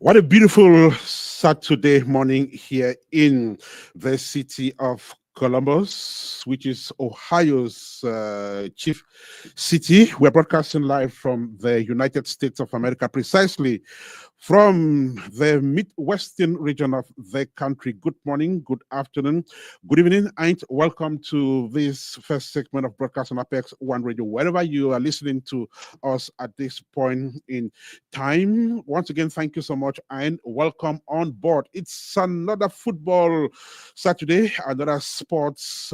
What a beautiful Saturday morning here in the city of Columbus, which is Ohio's chief city. We're broadcasting live from the United States of America, precisely from the Midwestern region of the country. Good morning, good afternoon, good evening, and welcome to this first segment of Broadcast on Apex One Radio. Wherever you are listening to us at this point in time, once again, thank you so much and welcome on board. It's another football Saturday, another sports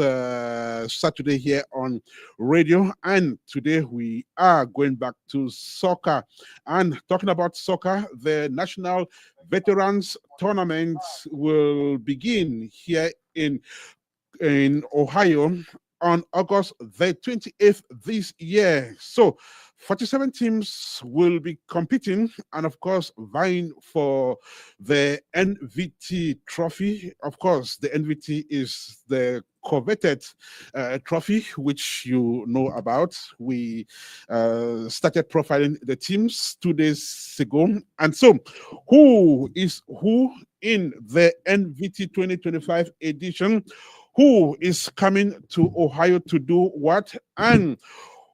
Saturday here on radio, and today we are going back to soccer. And talking about soccer, the National Veterans Tournament will begin here in Ohio on August the 28th this year. So 47 teams will be competing and, of course, vying for the NVT trophy. Of course, the NVT is the coveted trophy, which you know about. We started profiling the teams 2 days ago. And so, who is who in the NVT 2025 edition? Who is coming to Ohio to do what? And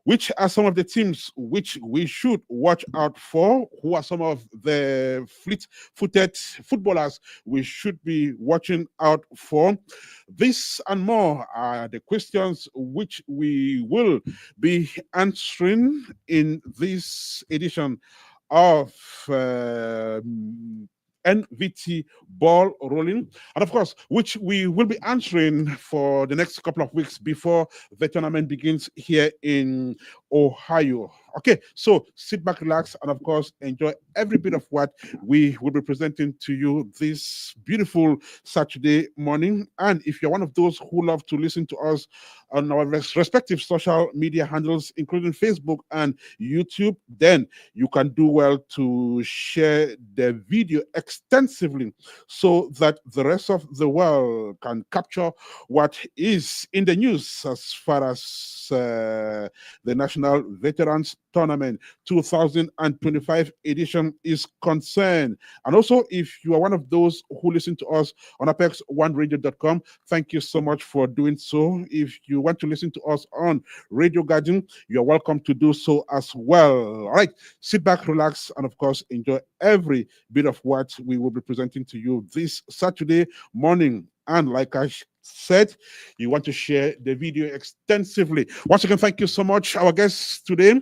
which are some of the teams which we should watch out for? Who are some of the fleet-footed footballers we should be watching out for? This and more are the questions which we will be answering in this edition of NVT Ball Rolling, and of course, which we will be answering for the next couple of weeks before the tournament begins here in Ohio. Okay, so sit back, relax, and of course, enjoy every bit of what we will be presenting to you this beautiful Saturday morning. And if you're one of those who love to listen to us on our respective social media handles, including Facebook and YouTube, then you can do well to share the video extensively so that the rest of the world can capture what is in the news as far as the National Veterans Tournament 2025 edition is concerned. And also, if you are one of those who listen to us on apex1radio.com, thank you so much for doing so. If you want to listen to us on Radio Garden, you're welcome to do so as well. All right, sit back, relax, and of course, enjoy every bit of what we will be presenting to you this Saturday morning. And like I said, you want to share the video extensively. Once again, thank you so much. Our guests today,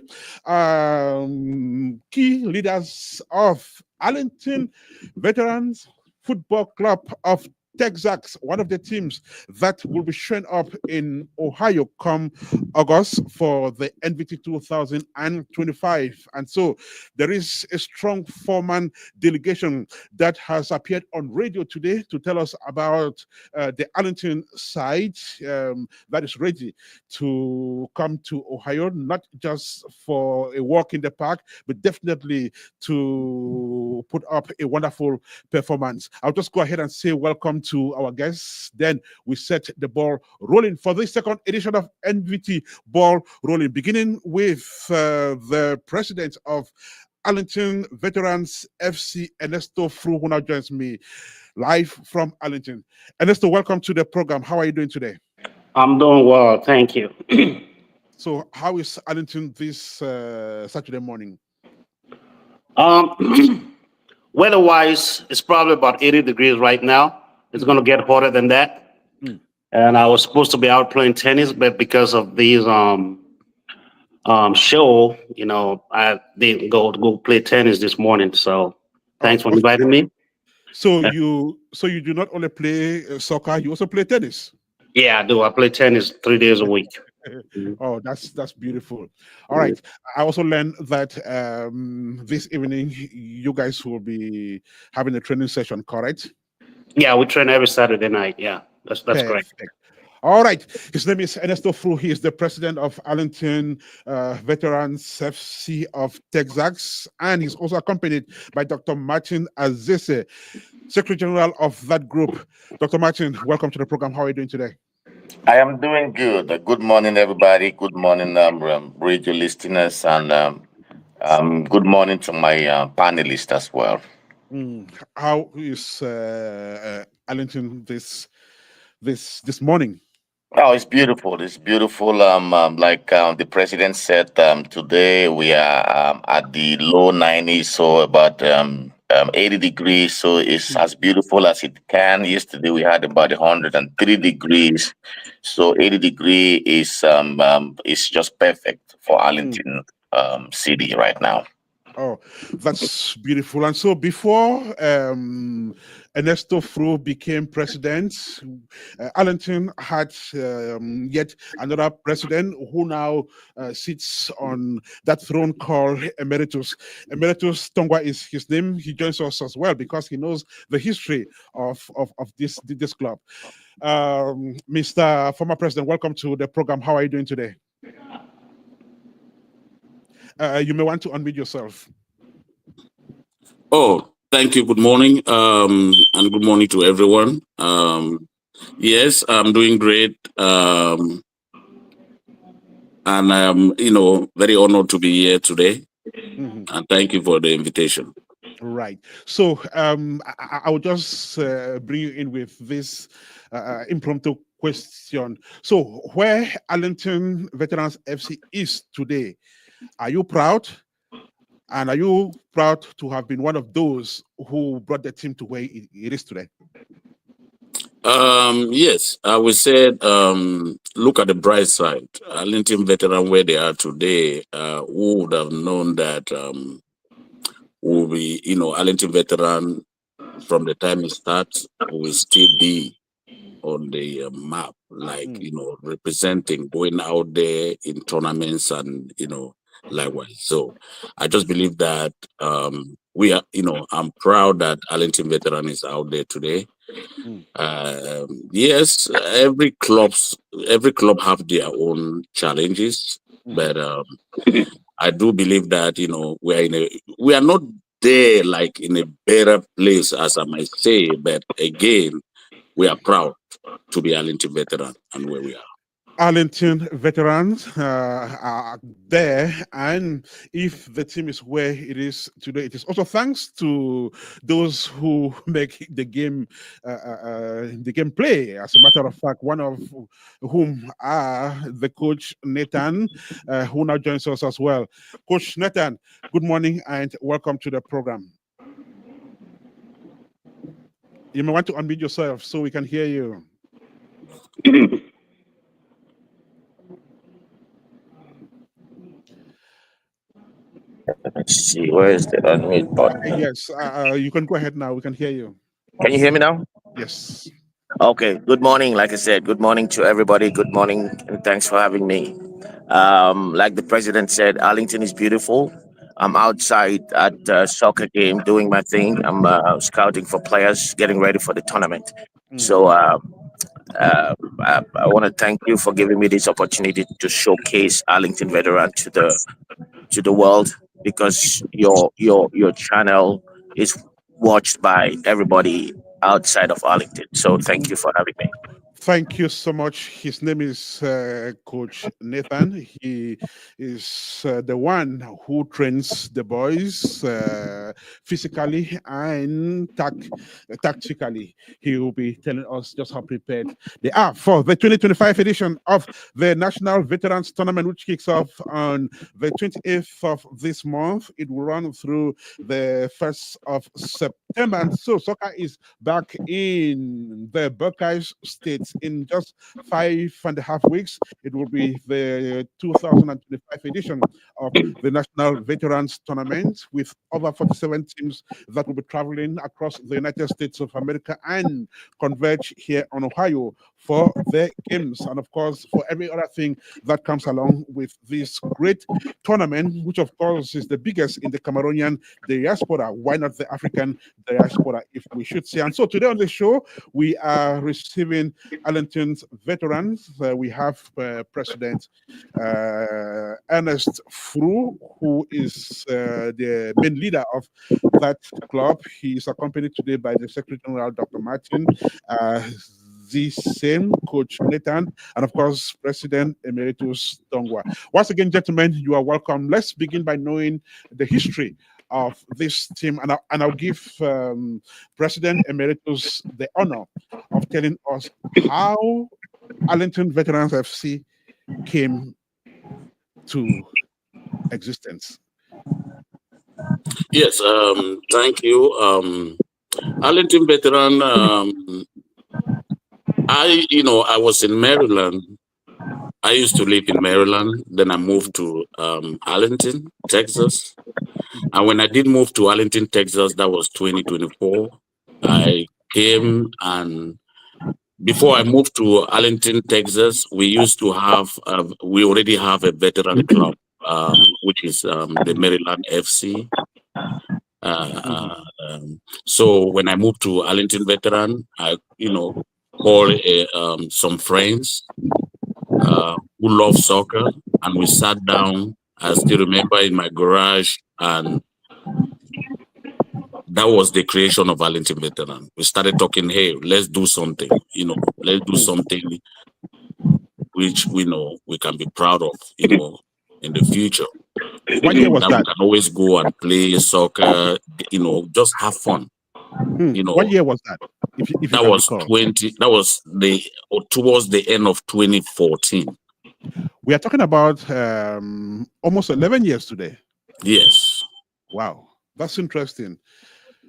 key leaders of Arlington Veterans Football Club of Texas, one of the teams that will be showing up in Ohio come August for the NVT 2025. And so there is a strong four-man delegation that has appeared on radio today to tell us about the Arlington side that is ready to come to Ohio, not just for a walk in the park, but definitely to put up a wonderful performance. I'll just go ahead and say welcome to our guests. Then we set the ball rolling for this second edition of NVT Ball Rolling, beginning with the president of Arlington Veterans FC, Ernesto Fru, who now joins me live from Arlington. Ernesto, welcome to the program. How are you doing today? I'm doing well, thank you. So, how is Arlington this Saturday morning? Weather-wise, it's probably about 80 degrees right now. It's going to get hotter than that. And I was supposed to be out playing tennis, but because of these show, I didn't go play tennis this morning. So thanks for inviting me. So you do not only play soccer, you also play tennis. Yeah, I do. I play tennis 3 days a week. Oh, that's beautiful. All right. I also learned that this evening you guys will be having a training session, correct? Yeah, we train every Saturday night. Yeah, that's correct. All right. His name is Ernesto Fru. He is the president of Arlington Veterans FC of Texas, and he's also accompanied by Dr. Martin Azese, Secretary General of that group. Dr. Martin, welcome to the program. How are you doing today? I am doing good. Good morning, everybody. Good morning, radio listeners, and good morning to my panelists as well. How is Arlington this morning? Oh, it's beautiful. It's beautiful. Like the president said, today we are at the low 90s, so about 80 degrees. So it's as beautiful as it can. Yesterday we had about 103 degrees. So 80 degree is just perfect for Arlington City right now. Oh, that's beautiful. And so before Ernesto Fru became president, Arlington had yet another president who now sits on that throne called Emeritus. Emeritus Tongwa is his name. He joins us as well because he knows the history of this club. Mr. Former President, welcome to the program. How are you doing today? You may want to unmute yourself. Oh, thank you. Good morning, and good morning to everyone. Yes, I'm doing great, and I'm, very honored to be here today. And thank you for the invitation. Right. So I will just bring you in with this impromptu question. So where Arlington Veterans FC is today, are you proud? And are you proud to have been one of those who brought the team to where it is today? Yes, I would say, look at the bright side. Arlington Veteran, where they are today, who would have known that will be, Arlington Veteran from the time it starts will still be on the map, like representing, going out there in tournaments and likewise. So I just believe that we are, I'm proud that Arlington Veteran is out there today. Yes, every club have their own challenges, but I do believe that we are not there like in a better place, as I might say, but again, we are proud to be Arlington Veteran and where we are. Arlington Veterans are there, and if the team is where it is today, it is also thanks to those who make the game play. As a matter of fact, one of whom are the coach Nathan, who now joins us as well. Coach Nathan, good morning and welcome to the program. You may want to unmute yourself so we can hear you. Let's see, where is the unmute button? Yes, you can go ahead now. We can hear you. Can you hear me now? Yes. Okay. Good morning. Like I said, good morning to everybody. Good morning, and thanks for having me. Like the president said, Arlington is beautiful. I'm outside at a soccer game doing my thing. I'm scouting for players, getting ready for the tournament. So I want to thank you for giving me this opportunity to showcase Arlington Veteran to the world, because your channel is watched by everybody outside of Arlington. So thank you for having me. Thank you so much. His name is Coach Nathan. He is the one who trains the boys physically and tactically. He will be telling us just how prepared they are for the 2025 edition of the National Veterans Tournament, which kicks off on the 28th of this month. It will run through the 1st of September. And so soccer is back in the Buckeyes States in just 5.5 weeks. It will be the 2025 edition of the National Veterans Tournament, with over 47 teams that will be traveling across the United States of America and converge here on Ohio for the games, and of course for every other thing that comes along with this great tournament, which of course is the biggest in the Cameroonian diaspora. Why not the African diaspora, if we should say? And so today on the show, we are receiving Arlington's veterans. We have President Ernest Fru, who is the main leader of that club. He is accompanied today by the Secretary General, Dr. Martin, the same Coach Nathan, and of course, President Emeritus Tongwa. Once again, gentlemen, you are welcome. Let's begin by knowing the history of this team, and I'll give President Emeritus the honor of telling us how Arlington Veterans FC came to existence. Yes, thank you. Arlington Veteran, I was in Maryland. I used to live in Maryland. Then I moved to Arlington, Texas. And when I did move to Arlington, Texas, that was 2024. I came, and before I moved to Arlington, Texas, we already have a veteran club, which is the Maryland FC. So when I moved to Arlington Veteran, I, called some friends who love soccer, and we sat down. I still remember in my garage, and that was the creation of Arlington Veteran. We started talking, hey, let's do something, let's do something which we know we can be proud of, in the future. What year was that? We can always go and play soccer, just have fun. What year was that? If that was towards the end of 2014. We are talking about almost 11 years today. Yes. Wow, that's interesting.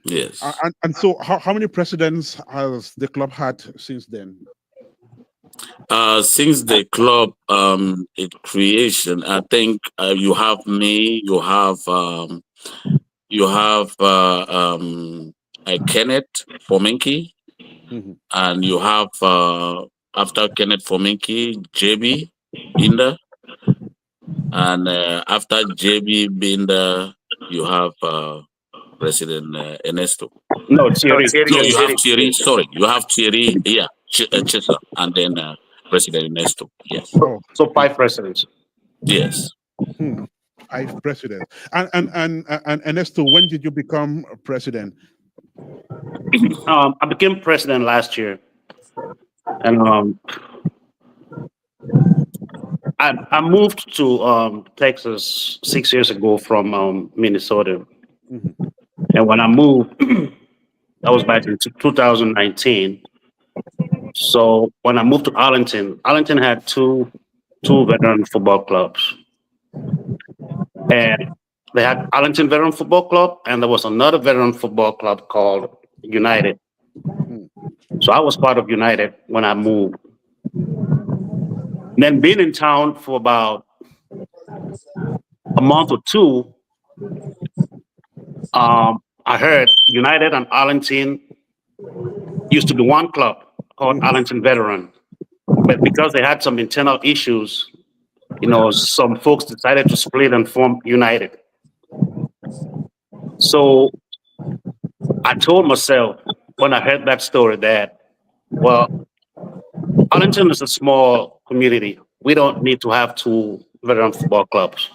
Yes. And so how many presidents has the club had since then? Since the club its creation, I think you have me, you have Kenneth Fomenki, and you have after Kenneth Fomenki, JB Binder, and after JB Binder, you have President Ernesto. No, Thierry. No, you have Thierry. Sorry, you have Thierry. Yeah, Chesa, and then President Ernesto. Yes. So 5 presidents. Yes. 5 presidents. And Ernesto, when did you become president? I became president last year, and I moved to Texas 6 years ago from Minnesota. And when I moved, that was back in 2019. So when I moved to Arlington had two veteran football clubs. And they had Arlington Veteran Football Club, and there was another veteran football club called United. So I was part of United when I moved. Then being in town for about a month or two, I heard United and Arlington used to be one club called Arlington Veteran. But because they had some internal issues, some folks decided to split and form United. So I told Marcel when I heard that story that, well, Arlington is a small community. We don't need to have 2 veteran football clubs.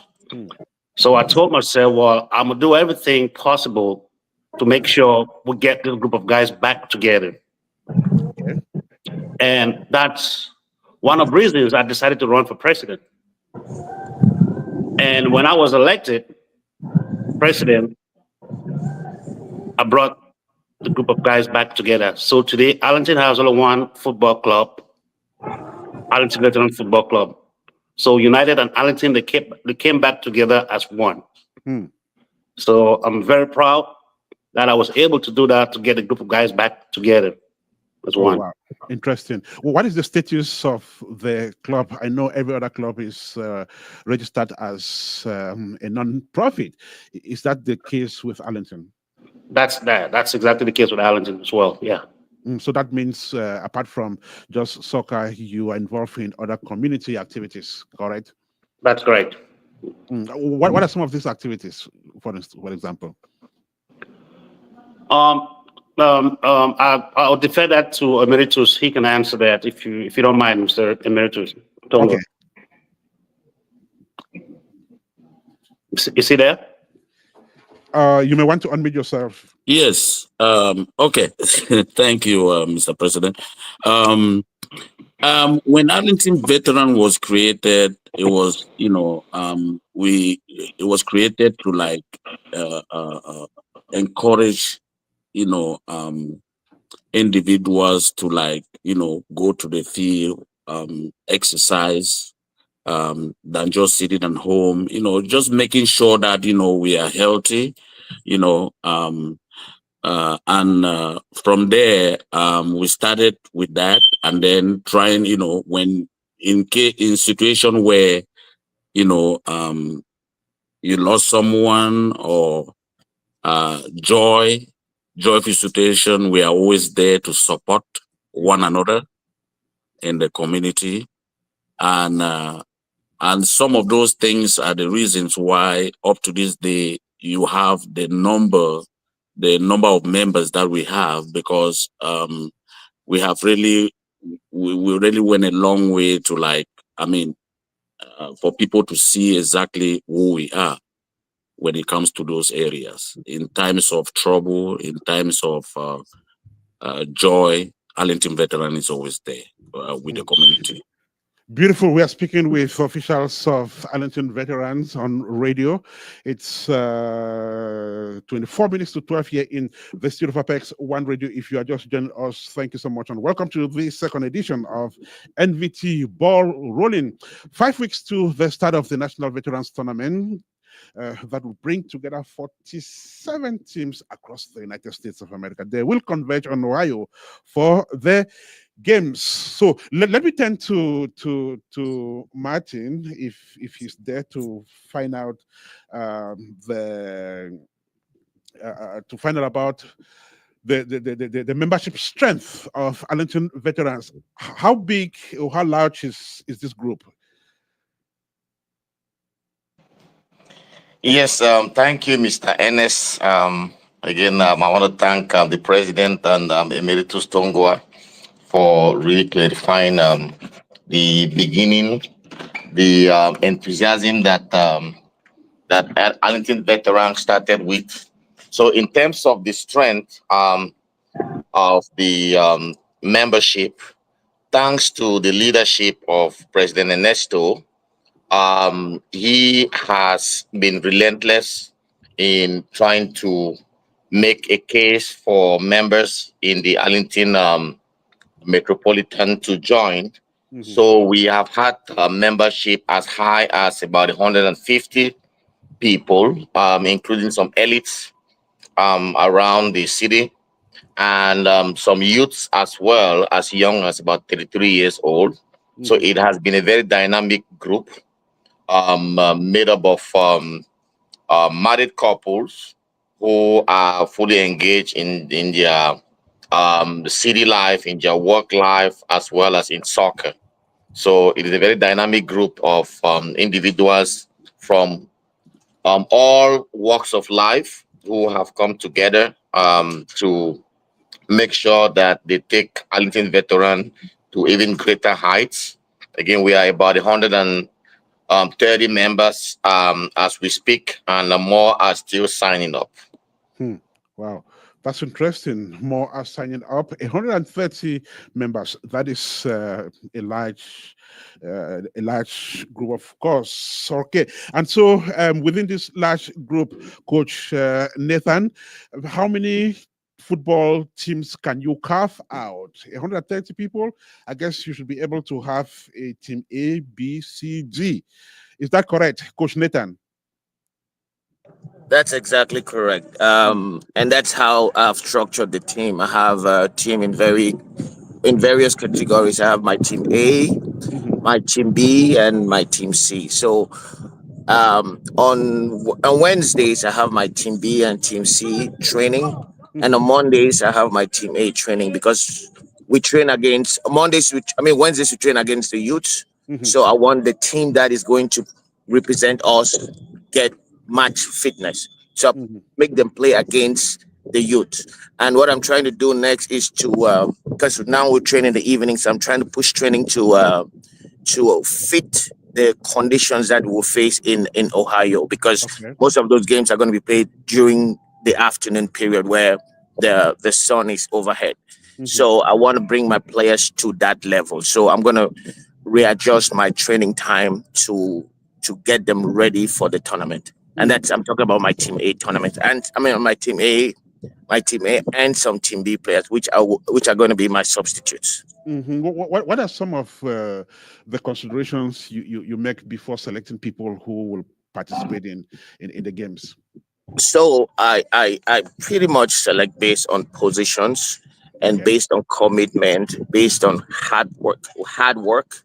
So I told Marcel, well, I'm going to do everything possible to make sure we get this group of guys back together. And that's one of the reasons I decided to run for president. And when I was elected president, I brought the group of guys back together. So today, Arlington has only one football club, Arlington Veteran Football Club. So United and Arlington, they came back together as one. So I'm very proud that I was able to do that, to get a group of guys back together as one. Wow. Interesting. Well, what is the status of the club? I know every other club is registered as a non-profit. Is that the case with Arlington? That's exactly the case with Arlington as well. Yeah. So that means apart from just soccer, you are involved in other community activities, correct? That's correct. What are some of these activities, for example? I'll defer that to Emeritus. He can answer that if you don't mind, Mr. Emeritus. Okay. Is he there? You may want to unmute yourself. Yes. Okay. Thank you, Mr. President. When Arlington Veteran was created, it was it was created to like encourage you know individuals to like go to the field, exercise, than just sitting at home. Just making sure that we are healthy. You know, and from there, we started with that, and then trying, when in situation where you know you lost someone or joyful situation, we are always there to support one another in the community, and some of those things are the reasons why up to this day you have the number of members that we have, because we have really we really went a long way to like, I mean, for people to see exactly who we are when it comes to those areas. In times of trouble, in times of joy, Arlington Veteran is always there with the community. Beautiful. We are speaking with officials of Arlington Veterans on radio. It's 24 minutes to 12 here in the studio of Apex One Radio. If you are just joining us, thank you so much and welcome to the second edition of NVT Ball Rolling. 5 weeks to the start of the National Veterans Tournament. That will bring together 47 teams across the United States of America. They will converge on Ohio for the games. So let me turn to Martin if he's there to find out about the membership strength of Arlington Veterans. How big or how large is this group? Yes, thank you, Mr. Ernest. Again, I want to thank the president and Emeritus Tongwa for really clarifying the beginning, the enthusiasm that Arlington Veteran started with. So, in terms of the strength of the membership, thanks to the leadership of President Ernesto, he has been relentless in trying to make a case for members in the Arlington metropolitan to join. Mm-hmm. So we have had membership as high as about 150 people, including some elites around the city, and some youths as well, as young as about 33 years old. Mm-hmm. So it has been a very dynamic group made up of married couples who are fully engaged in their city life, in their work life, as well as in soccer. So it is a very dynamic group of individuals from all walks of life who have come together to make sure that they take Arlington Veteran to even greater heights. Again, we are about 130 members as we speak, and more are still signing up. Wow, that's interesting. More are signing up. 130 members. That is a large group, of course. Okay, and so within this large group, Coach Nathan, how many football teams can you carve out? 130 people. I guess you should be able to have a team A, B, C, D. Is that correct, Coach Nathan? That's exactly correct. And that's how I've structured the team. I have a team in various categories. I have my team A, my team B, and my team C. So on Wednesdays I have my team B and team C training, and on Mondays I have my team A training, because we train against Wednesdays we train against the youths. So I want the team that is going to represent us get match fitness. So make them play against the youth. And what I'm trying to do next is to because now we're training in the evenings, I'm trying to push training to fit the conditions that we'll face in Ohio, because most of those games are going to be played during the afternoon period where the sun is overhead. So I want to bring my players to that level. So I'm going to readjust my training time to get them ready for the tournament. And that's, I'm talking about my Team A tournament. And I mean, my Team A, and some Team B players, which are going to be my substitutes. What are some of the considerations you make before selecting people who will participate in the games? So I pretty much select based on positions and based on commitment, based on hard work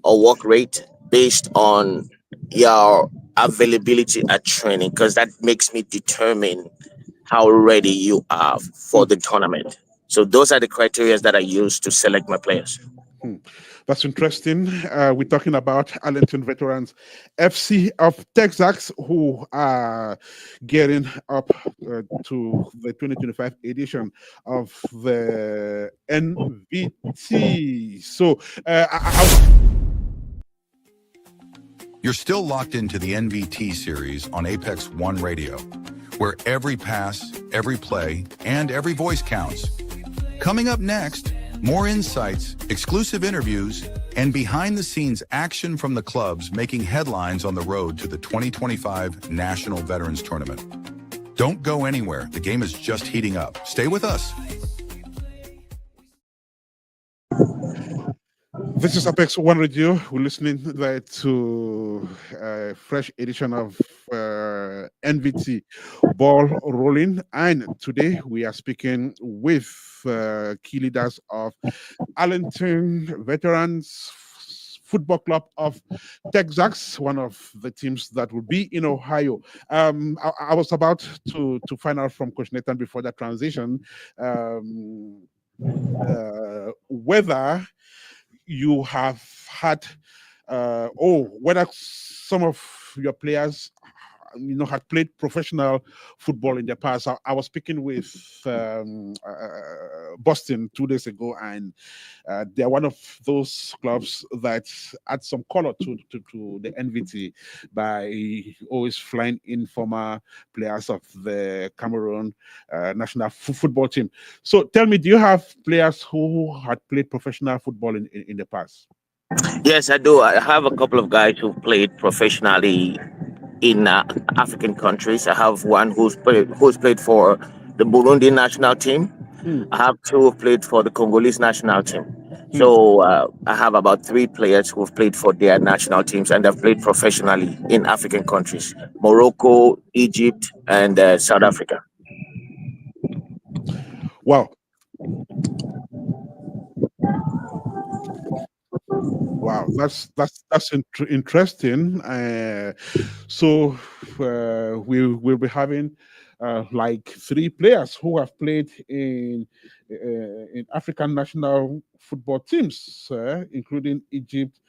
or work rate, based on your availability at training, because that makes me determine how ready you are for the tournament. So those are the criteria that I use to select my players. That's interesting. We're talking about Arlington Veterans FC of Texas, who are getting up to the 2025 edition of the NVT. So You're still locked into the NVT series on Apex One Radio, where every pass, every play, and every voice counts. Coming up next, more insights, exclusive interviews, and behind-the-scenes action from the clubs making headlines on the road to the 2025 National Veterans Tournament. Don't go anywhere. The game is just heating up. Stay with us. This is Apex One Radio. We're listening to a fresh edition of NVT Ball Rolling. And today we are speaking with key leaders of Arlington Veterans Football Club of Texas, one of the teams that will be in Ohio. I was about to find out from Coach Nathan before that transition whether you have had whether some of your players had played professional football in the past. I was speaking with Boston 2 days ago, and they're one of those clubs that add some color to the NVT by always flying in former players of the Cameroon national football team. So tell me, do you have players who had played professional football in the past? Yes, I do. I have a couple of guys who played professionally in African countries. I have one who's played for the Burundi national team. I have two who played for the Congolese national team. So I have about 3 players who've played for their national teams, and they've played professionally in African countries: Morocco, Egypt, and South Africa. Wow. Wow, that's interesting. So we'll be having like 3 players who have played in African national football teams, including Egypt,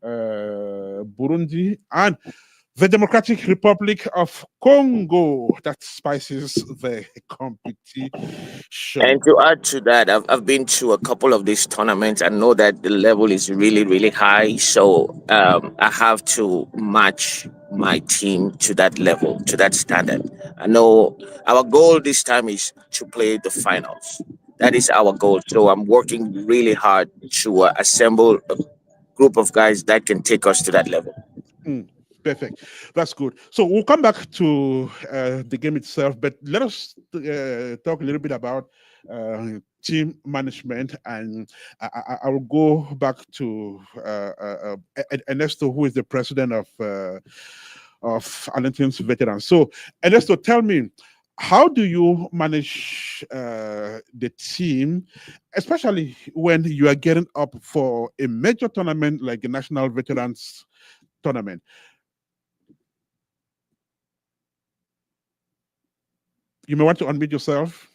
Burundi, and the Democratic Republic of Congo. That spices the competition. And to add to that, I've been to a couple of these tournaments. I know that the level is really, really high. So I have to match my team to that level, to that standard. I know our goal this time is to play the finals. That is our goal. So I'm working really hard to assemble a group of guys that can take us to that level. Perfect. That's good. So we'll come back to the game itself, but let us talk a little bit about team management, and I will go back to Ernest, who is the president of Arlington's Veterans. So Ernesto, tell me, how do you manage the team, especially when you are getting up for a major tournament like the National Veterans Tournament? You may want to unmute yourself.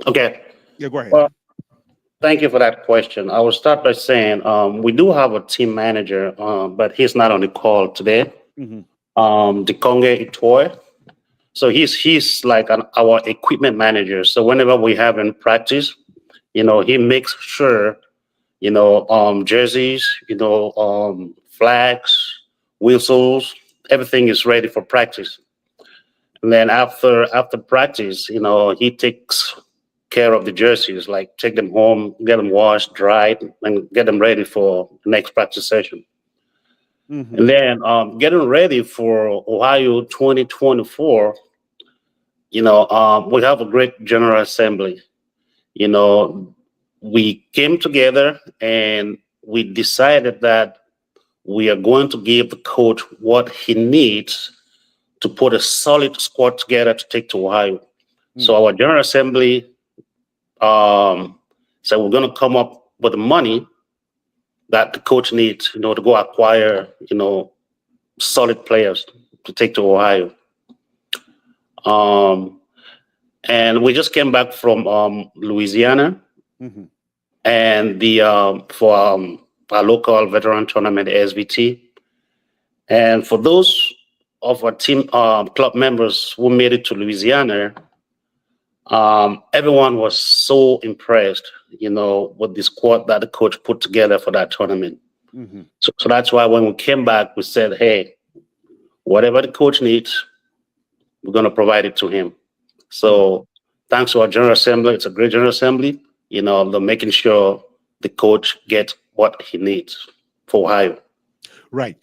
Okay. Yeah, go ahead. Well, thank you for that question. I will start by saying we do have a team manager, but he's not on the call today. The Conge Itoy. So he's like our equipment manager. So whenever we have in practice, he makes sure, jerseys, flags, whistles, everything is ready for practice. And then after practice, he takes care of the jerseys, like take them home, get them washed, dried, and get them ready for the next practice session. And then getting ready for Ohio 2024, we have a great General Assembly. We came together and we decided that we are going to give the coach what he needs to put a solid squad together to take to Ohio. So our General Assembly said we're going to come up with the money that the coach needs, to go acquire, solid players to take to Ohio. And we just came back from Louisiana, and for our local veteran tournament, SVT. And for those of our team club members who made it to Louisiana, everyone was so impressed, with the squad that the coach put together for that tournament. So that's why when we came back, we said, hey, whatever the coach needs, we're going to provide it to him. So thanks to our General Assembly, it's a great General Assembly, they're making sure the coach gets what he needs for Ohio. Right.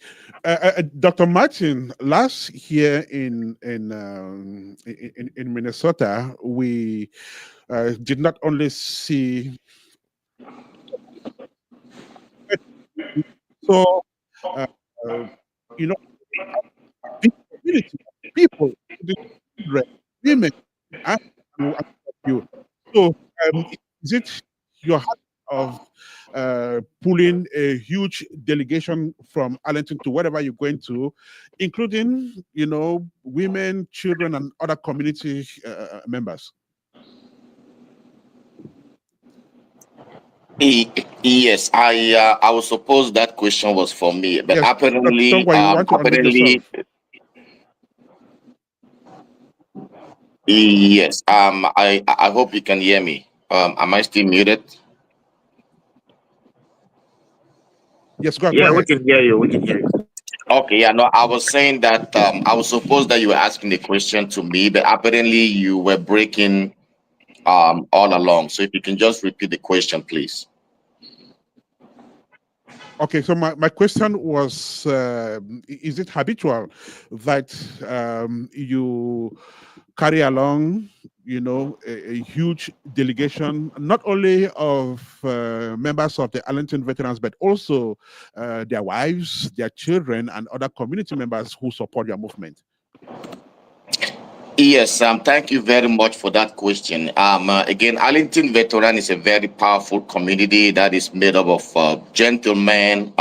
Dr. Martin, last year in Minnesota, we did not only see big community, people, the children, women, and you. So, is it your heart of pulling a huge delegation from Arlington to wherever you're going to, including, women, children, and other community members? Yes, I was suppose that question was for me, but Yes, apparently, don't worry, you want to unmute yourself. Yes. I hope you can hear me. Am I still muted? Yes, go Yeah, ahead. we can hear you. We can hear you. Okay, yeah, no, I was saying that I was supposed that you were asking the question to me, but apparently you were breaking all along. So if you can just repeat the question, please. Okay, so my question was, is it habitual that you carry along, a huge delegation, not only of members of the Arlington veterans, but also their wives, their children, and other community members who support your movement? Yes, thank you very much for that question. Again, Arlington Veteran is a very powerful community that is made up of gentlemen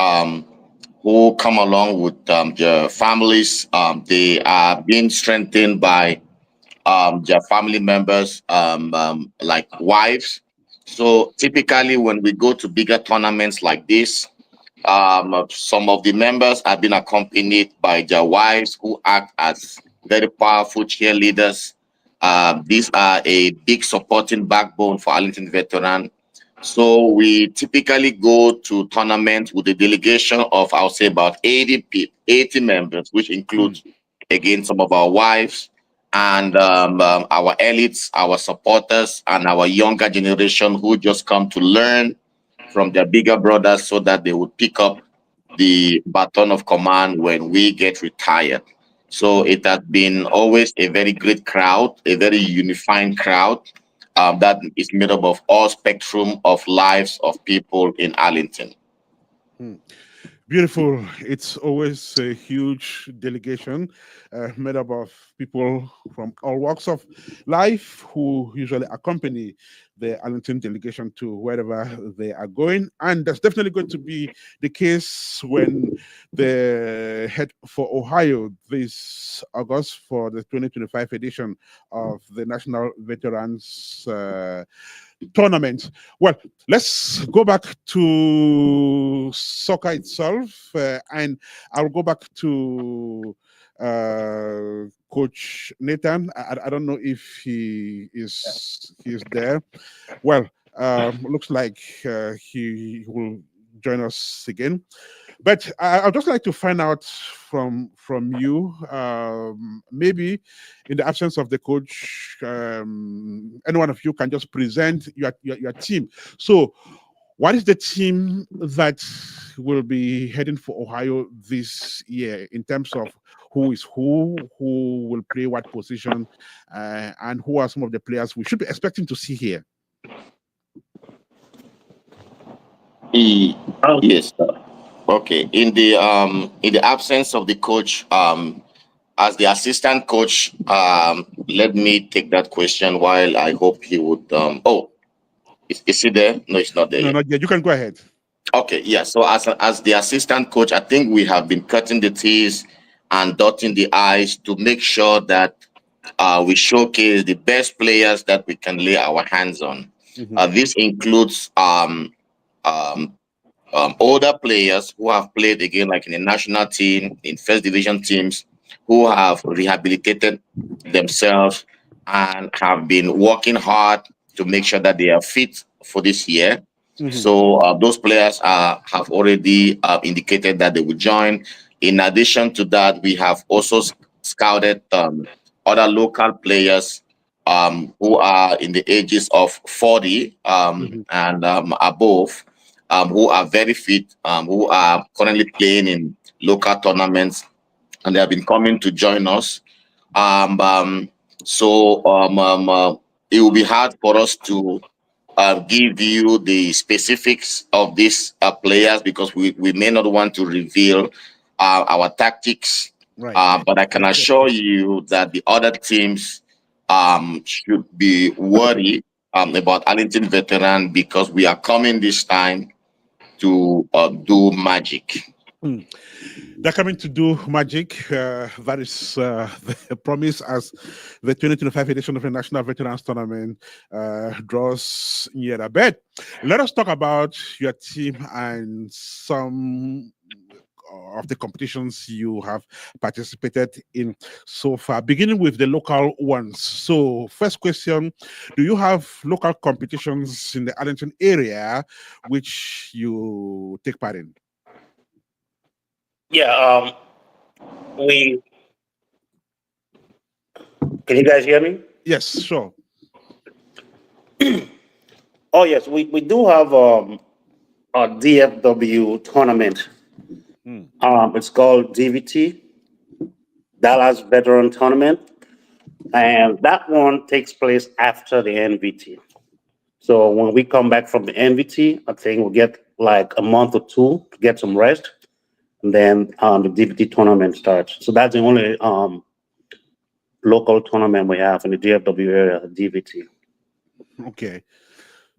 who come along with their families. They are being strengthened by their family members, like wives. So typically, when we go to bigger tournaments like this, some of the members have been accompanied by their wives who act as very powerful cheerleaders. These are a big supporting backbone for Arlington Veteran. So we typically go to tournaments with a delegation of, I'll say, about 80 members, which includes, again, some of our wives and our elites, our supporters, and our younger generation who just come to learn from their bigger brothers so that they would pick up the baton of command when we get retired. So it has been always a very great crowd, a very unifying crowd that is made up of all spectrum of lives of people in Arlington. Beautiful. It's always a huge delegation made up of people from all walks of life who usually accompany the Arlington delegation to wherever they are going. And that's definitely going to be the case when they head for Ohio this August for the 2025 edition of the National Veterans Tournament. Well, let's go back to soccer itself, and I'll go back to Coach Nathan. I don't know if he is there. Well, looks like he will join us again. But I'd just like to find out from you, maybe in the absence of the coach, any one of you can just present your team. So, what is the team that will be heading for Ohio this year in terms of who is who will play what position, and who are some of the players we should be expecting to see here? Yes. Okay. In the absence of the coach, as the assistant coach, let me take that question while I hope he would. Is he there? No, it's not there No, yet. not yet. You can go ahead. Okay, yeah. So as the assistant coach, I think we have been cutting the T's and dotting the I's to make sure that we showcase the best players that we can lay our hands on. This includes older players who have played again, like in the national team, in first division teams, who have rehabilitated themselves and have been working hard to make sure that they are fit for this year. So those players have already indicated that they will join. In addition to that, we have also scouted other local players who are in the ages of 40 and above, who are very fit, who are currently playing in local tournaments, and they have been coming to join us. It will be hard for us to give you the specifics of these players because we may not want to reveal our tactics. Right. But I can assure you that the other teams should be worried about Arlington Veteran because we are coming this time to do magic. They're coming to do magic. That is the promise as the 2025 edition of the National Veterans Tournament draws nearer. But let us talk about your team and some of the competitions you have participated in so far, beginning with the local ones. So, first question, do you have local competitions in the Arlington area which you take part in? Yeah, we can you guys hear me? Yes, sure. Oh yes, we do have a DFW tournament. It's called DVT, Dallas Veteran Tournament, and that one takes place after the NVT. So when we come back from the NVT, I think we'll get like a month or two to get some rest, and then the DVT tournament starts. So that's the only local tournament we have in the DFW area, DVT. Okay.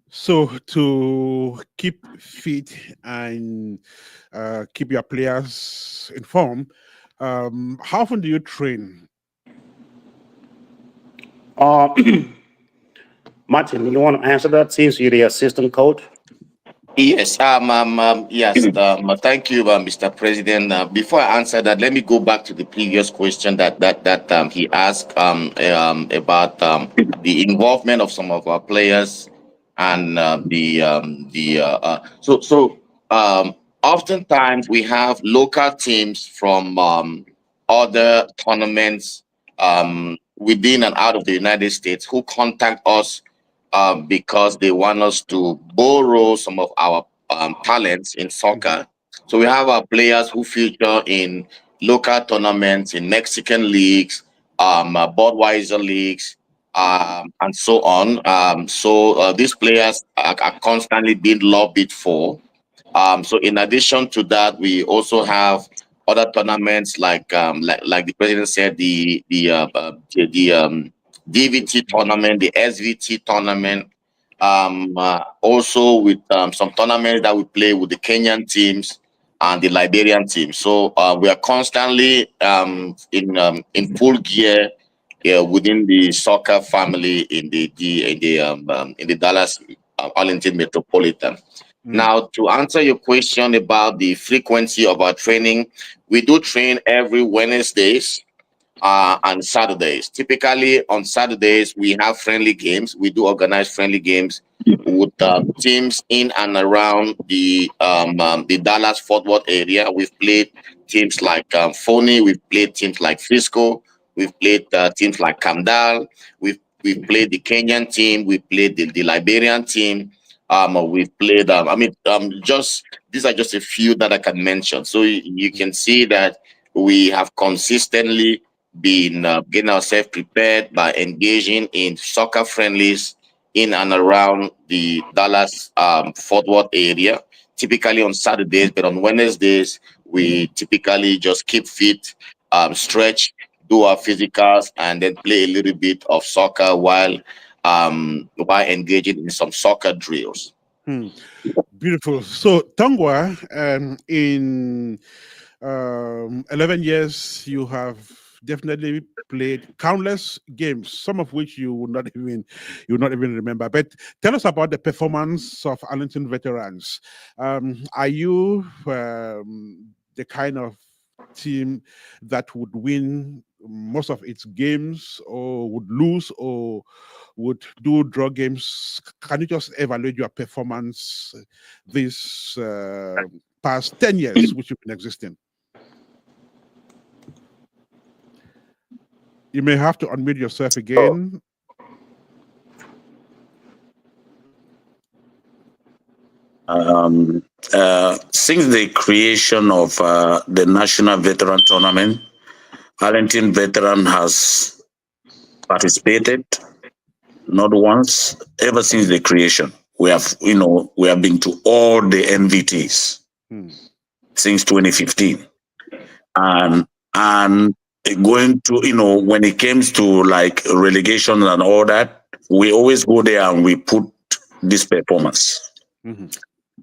So to keep fit and keep your players informed, how often do you train? Martin, you want to answer that since you're the assistant coach? Yes, yes. Thank you, Mr. President. Before I answer that, let me go back to the previous question that he asked about the involvement of some of our players and oftentimes we have local teams from other tournaments within and out of the United States who contact us because they want us to borrow some of our talents in soccer. So we have our players who feature in local tournaments, in Mexican leagues, Budweiser leagues, and so on. These players are constantly being lobbied for. So in addition to that, we also have other tournaments like the president said, the DVT tournament, the SVT tournament, also with some tournaments that we play with the Kenyan teams and the Liberian team. So we are constantly in full gear within the soccer family in the Dallas Arlington Metropolitan. Now, to answer your question about the frequency of our training, we do train every Wednesdays and Saturdays. Typically on Saturdays, we have friendly games. We do organize friendly games with teams in and around the Dallas-Fort Worth area. We've played teams like Phony. We've played teams like Frisco. We've played teams like Camdal. We've played the Kenyan team. We've played the Liberian team. We've played. Just these are just a few that I can mention. So you can see that we have consistently been getting ourselves prepared by engaging in soccer friendlies in and around the Dallas Fort Worth area, typically on Saturdays, but on Wednesdays, we typically just keep fit, stretch, do our physicals, and then play a little bit of soccer while engaging in some soccer drills. Beautiful. So, Tongwa, in 11 years, you have definitely played countless games, some of which you would not even remember. But tell us about the performance of Arlington veterans. Are you the kind of team that would win most of its games, or would lose, or would do draw games? Can you just evaluate your performance this past 10 years which you've been existing? You may have to unmute yourself again. Since the creation of the National Veteran Tournament, Arlington Veteran has participated not once, ever since the creation. We have been to all the NVTs since 2015, and going to, when it comes to like relegation and all that, we always go there and we put this performance.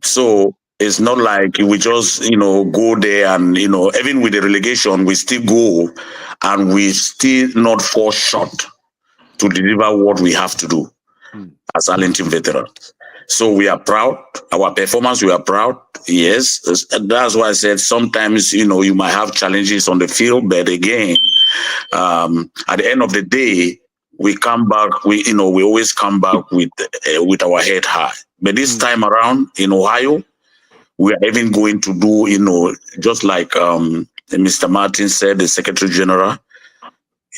So it's not like we just go there and even with the relegation we still go and we still not fall short to deliver what we have to do as Arlington veterans. So we are proud. Our performance, we are proud. Yes, that's why I said sometimes you might have challenges on the field, but again, at the end of the day, we come back. We always come back with our head high. But this time around in Ohio, we are even going to do just like Mr. Martin said, the Secretary General.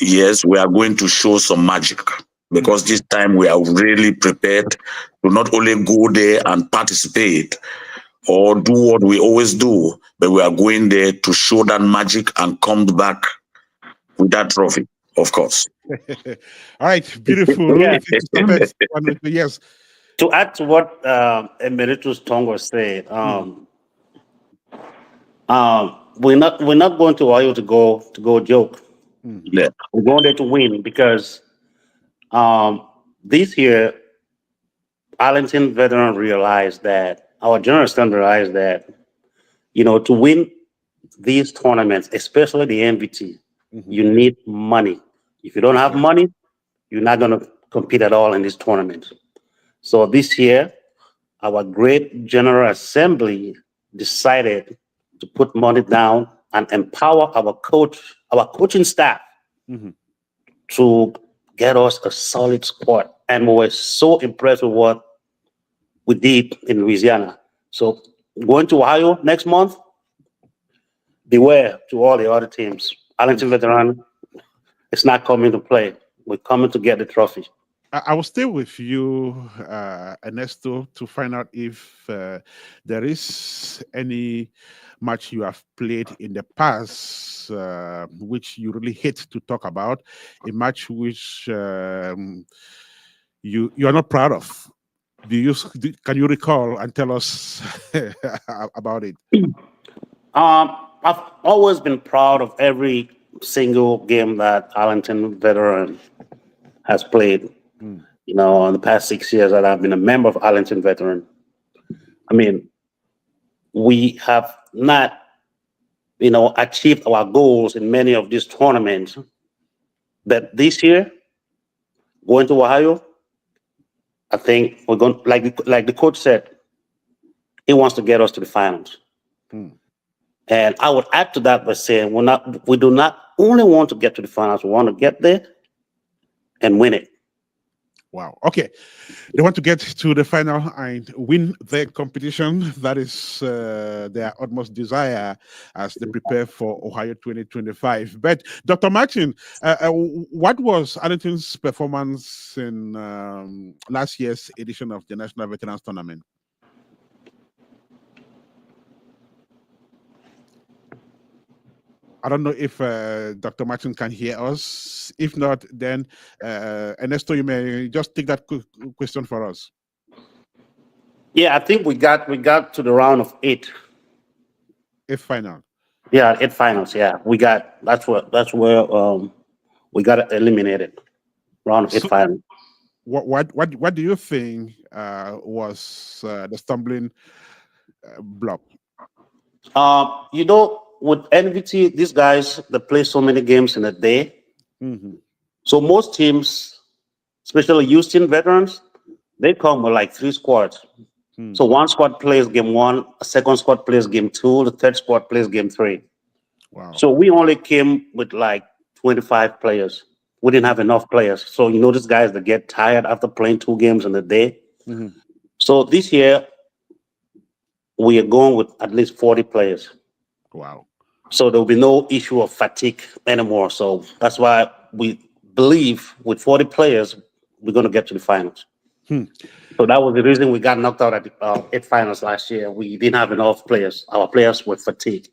Yes, we are going to show some magic, because this time we are really prepared to not only go there and participate or do what we always do, but we are going there to show that magic and come back with that trophy, of course. All right, beautiful. Yeah. Yes. To add to what Emeritus Tongo said, we're not going to Ohio to go joke. Yeah. We're going there to win, because this year, Arlington veteran realized that, our general assembly realized that, to win these tournaments, especially the NVT, you need money. If you don't have money, you're not going to compete at all in this tournament. So this year, our great General Assembly decided to put money down and empower our coaching staff to get us a solid squad. And we were so impressed with what we did in Louisiana. So going to Ohio next month, beware to all the other teams. Arlington Veteran, it's not coming to play. We're coming to get the trophy. I will stay with you, Ernesto, to find out if there is any match you have played in the past which you really hate to talk about, a match which you are not proud of. Can you recall and tell us about it? I've always been proud of every single game that Arlington Veteran has played. In the past 6 years that I've been a member of Arlington Veteran. I mean, we have not, achieved our goals in many of these tournaments. But this year, going to Ohio, I think we're going, like the coach said, he wants to get us to the finals. And I would add to that by saying we do not only want to get to the finals. We want to get there and win it. Wow. Okay. They want to get to the final and win the competition. That is their utmost desire as they prepare for Ohio 2025. But Dr. Martin, what was Arlington's performance in last year's edition of the National Veterans Tournament? I don't know if Dr. Martin can hear us. If not, then Ernesto, you may just take that question for us. Yeah, I think we got to the round of 8. 8 final. Yeah, 8 finals. Yeah, that's where we got eliminated. Round of 8 final. What do you think was the stumbling block? With NVT, these guys, they play so many games in a day. Mm-hmm. So most teams, especially Houston veterans, they come with like 3 squads. So one squad plays game 1, a second squad plays game 2, the third squad plays game 3. Wow. So we only came with like 25 players. We didn't have enough players. So these guys that get tired after playing 2 games in a day. Mm-hmm. So this year, we are going with at least 40 players. Wow. So there will be no issue of fatigue anymore. So that's why we believe with 40 players, we're going to get to the finals. So that was the reason we got knocked out at the 8 finals last year. We didn't have enough players. Our players were fatigued.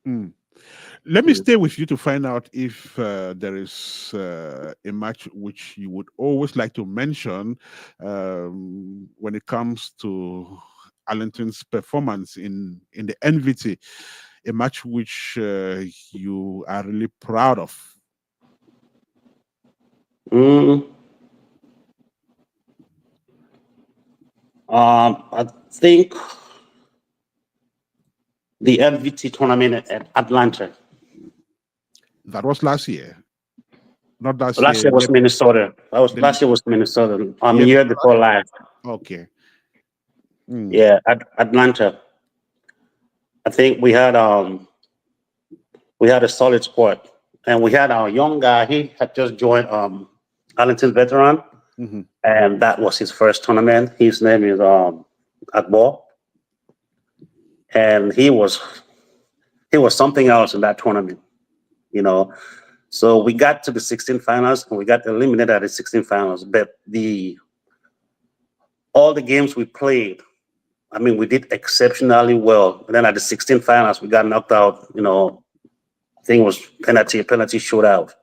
Let me stay with you to find out if there is a match which you would always like to mention when it comes to Arlington's performance in the NVT, a match which you are really proud of. I think the NVT tournament at Atlanta. That was last year. Not last year. Last year was Minnesota. Last year was Minnesota. Year before last. Okay. Yeah, at Atlanta. I think we had a solid squad, and we had our young guy. He had just joined Arlington Veteran, and that was his first tournament. His name is Akbar, and he was something else in that tournament, So we got to the 16 finals, and we got eliminated at the 16 finals. But all the games we played, we did exceptionally well. And then at the 16 finals, we got knocked out. I think it was penalty shootout.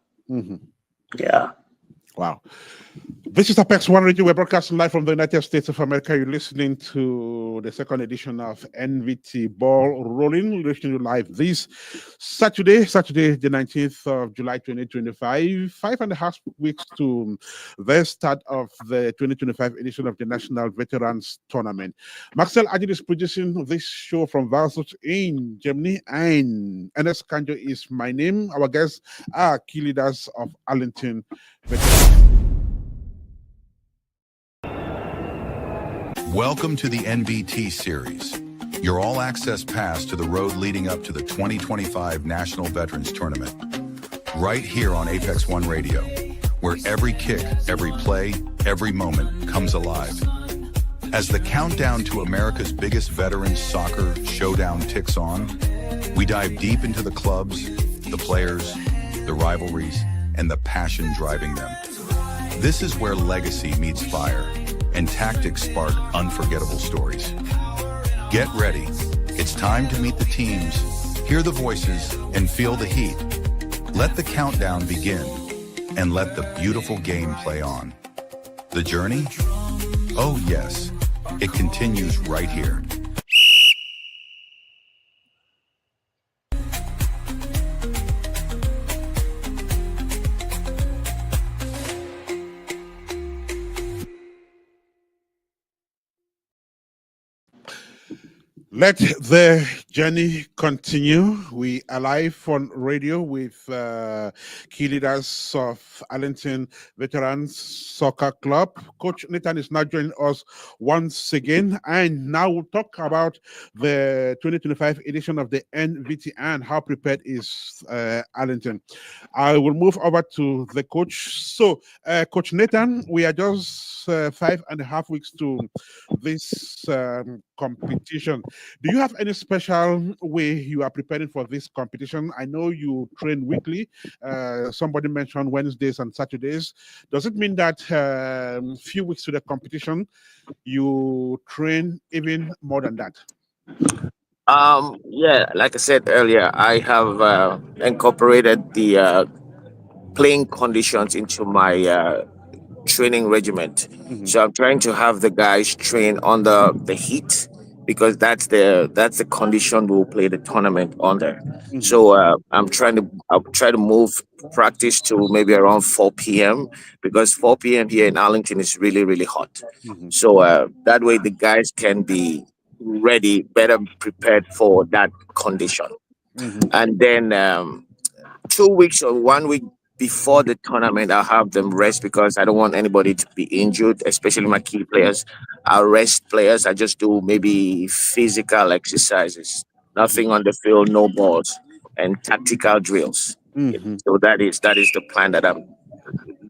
Yeah. Wow. This is Apex One Radio. We're broadcasting live from the United States of America. You're listening to the second edition of NVT Ball Rolling. We're listening to live this Saturday, the 19th of July, 2025. 5.5 weeks to the start of the 2025 edition of the National Veterans Tournament. Marcel, Adig is producing this show from Varsut in Germany, and Ernest Kanjo is my name. Our guests are key leaders of Arlington Veterans. Welcome to the NVT series, your all-access pass to the road leading up to the 2025 National Veterans Tournament. Right here on Apex One Radio, where every kick, every play, every moment comes alive. As the countdown to America's biggest veterans soccer showdown ticks on, we dive deep into the clubs, the players, the rivalries, and the passion driving them. This is where legacy meets fire, and tactics spark unforgettable stories. Get ready. It's time to meet the teams, hear the voices, and feel the heat. Let the countdown begin, and let the beautiful game play on. The journey? Oh yes, it continues right here. Let the journey continue. We are live on radio with key leaders of Arlington Veterans Soccer Club. Coach Nathan is now joining us once again, and now we'll talk about the 2025 edition of the NVT and how prepared is Arlington. I will move over to the coach. So, Coach Nathan, we are just 5.5 weeks to this competition. Do you have any special way you are preparing for this competition? I know you train weekly. Somebody mentioned Wednesdays and Saturdays. Does it mean that few weeks to the competition, you train even more than that? Yeah, like I said earlier, I have incorporated the playing conditions into my training regiment. Mhm, So I'm trying to have the guys train under the heat because that's the condition we'll play the tournament under. mhm, So I'll try to move practice to maybe around 4 p.m. because 4 p.m. here in Arlington is really really hot. mhm, So that way the guys can be ready, better prepared for that condition. mhm, And then 2 weeks or 1 week before the tournament, I'll have them rest because I don't want anybody to be injured, especially my key players. I'll rest players. I just do maybe physical exercises, mhm, nothing on the field, no balls, and tactical drills. mhm. So that is the plan that I'm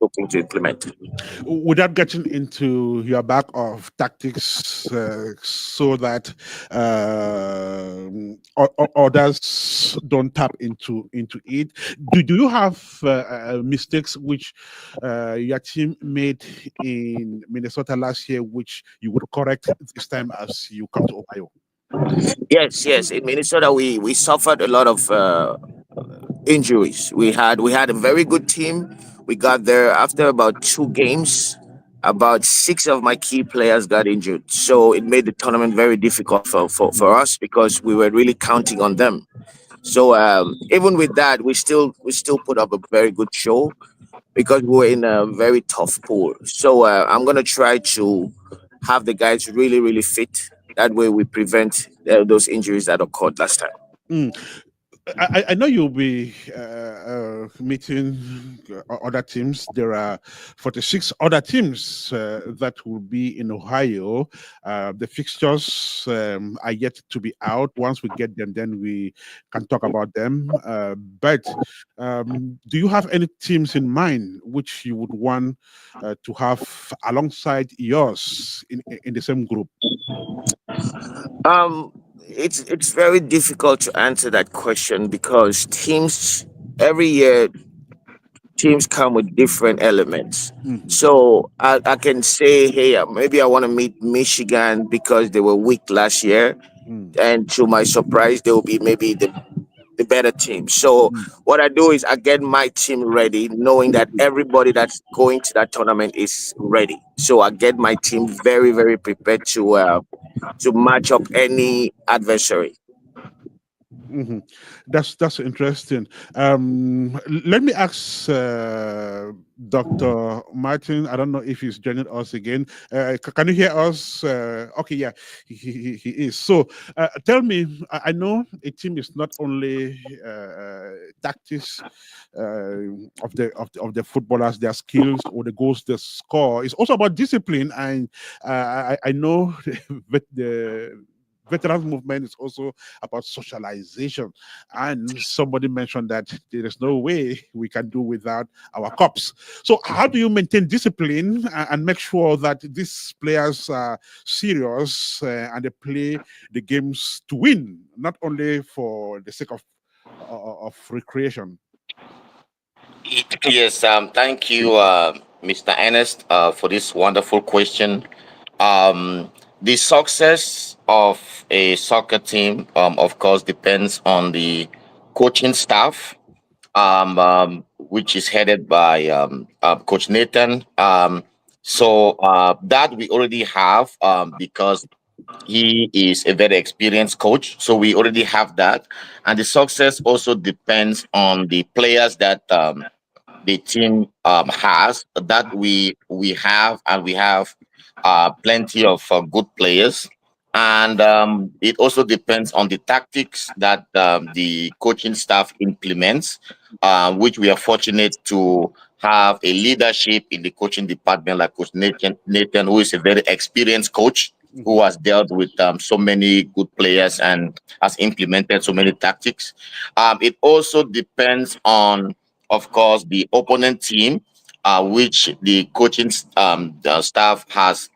looking to implement. Without getting into your back of tactics, so that others don't tap into it. Do you have mistakes which your team made in Minnesota last year, which you would correct this time as you come to Ohio? Yes, yes. In Minnesota, we suffered a lot of injuries. We had a very good team. We got there after about 2 games. About six of my key players got injured, so it made the tournament very difficult for us because we were really counting on them. So even with that, we still put up a very good show because we were in a very tough pool. So I'm gonna try to have the guys really really fit. That way we prevent those injuries that occurred last time. Mm. I know you'll be meeting other teams. There are 46 other teams that will be in Ohio. The fixtures are yet to be out. Once we get them, then we can talk about them. But do you have any teams in mind which you would want to have alongside yours in the same group? Um, it's very difficult to answer that question because teams every year teams come with different elements. Mhm, So I can say, hey, maybe I want to meet Michigan because they were weak last year, mm, and to my surprise, they will be maybe the better team. So mm, what I do is I get my team ready, knowing that everybody that's going to that tournament is ready. So I get my team very very prepared to match up any adversary. mhm. That's interesting. Let me ask Dr. Martin. I don't know if he's joining us again. Can you hear us? Okay, yeah, he is. So, tell me. I know a team is not only tactics of the footballers, their skills or the goals they score. It's also about discipline, and I know the veterans movement is also about socialization. And somebody mentioned that there is no way we can do without our cops. So, how do you maintain discipline and make sure that these players are serious and they play the games to win, not only for the sake of recreation? Yes, thank you, Mr. Ernest, for this wonderful question. The success of a soccer team, of course, depends on the coaching staff, which is headed by Coach Nathan. That we already have because he is a very experienced coach. So we already have that. And the success also depends on the players that the team has that we have, and we have plenty of good players. And it also depends on the tactics that the coaching staff implements, which we are fortunate to have a leadership in the coaching department like Coach Nathan, who is a very experienced coach who has dealt with so many good players and has implemented so many tactics. It also depends on, of course, the opponent team, which the coaching the staff has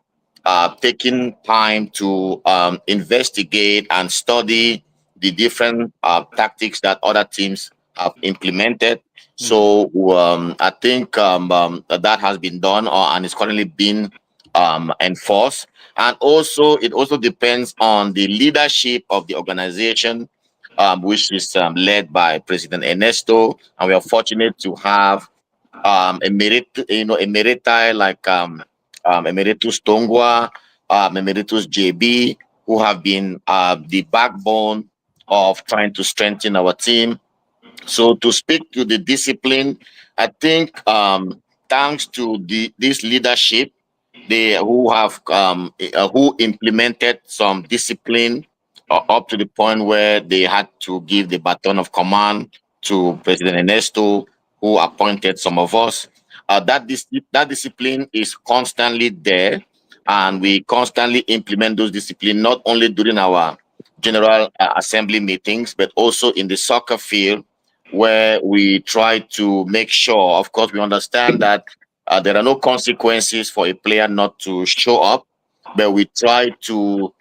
taking time to investigate and study the different tactics that other teams have implemented. So I think that has been done and is currently being enforced. And also, it also depends on the leadership of the organization, which is led by President Ernesto. And we are fortunate to have emeriti like Emeritus Tongwa, Emeritus JB, who have been the backbone of trying to strengthen our team. So to speak to the discipline, I think thanks to this leadership, they who implemented some discipline up to the point where they had to give the baton of command to President Ernesto, who appointed some of us. That discipline is constantly there, and we constantly implement those discipline not only during our general assembly meetings, but also in the soccer field, where we try to make sure. Of course, we understand that there are no consequences for a player not to show up, but we try to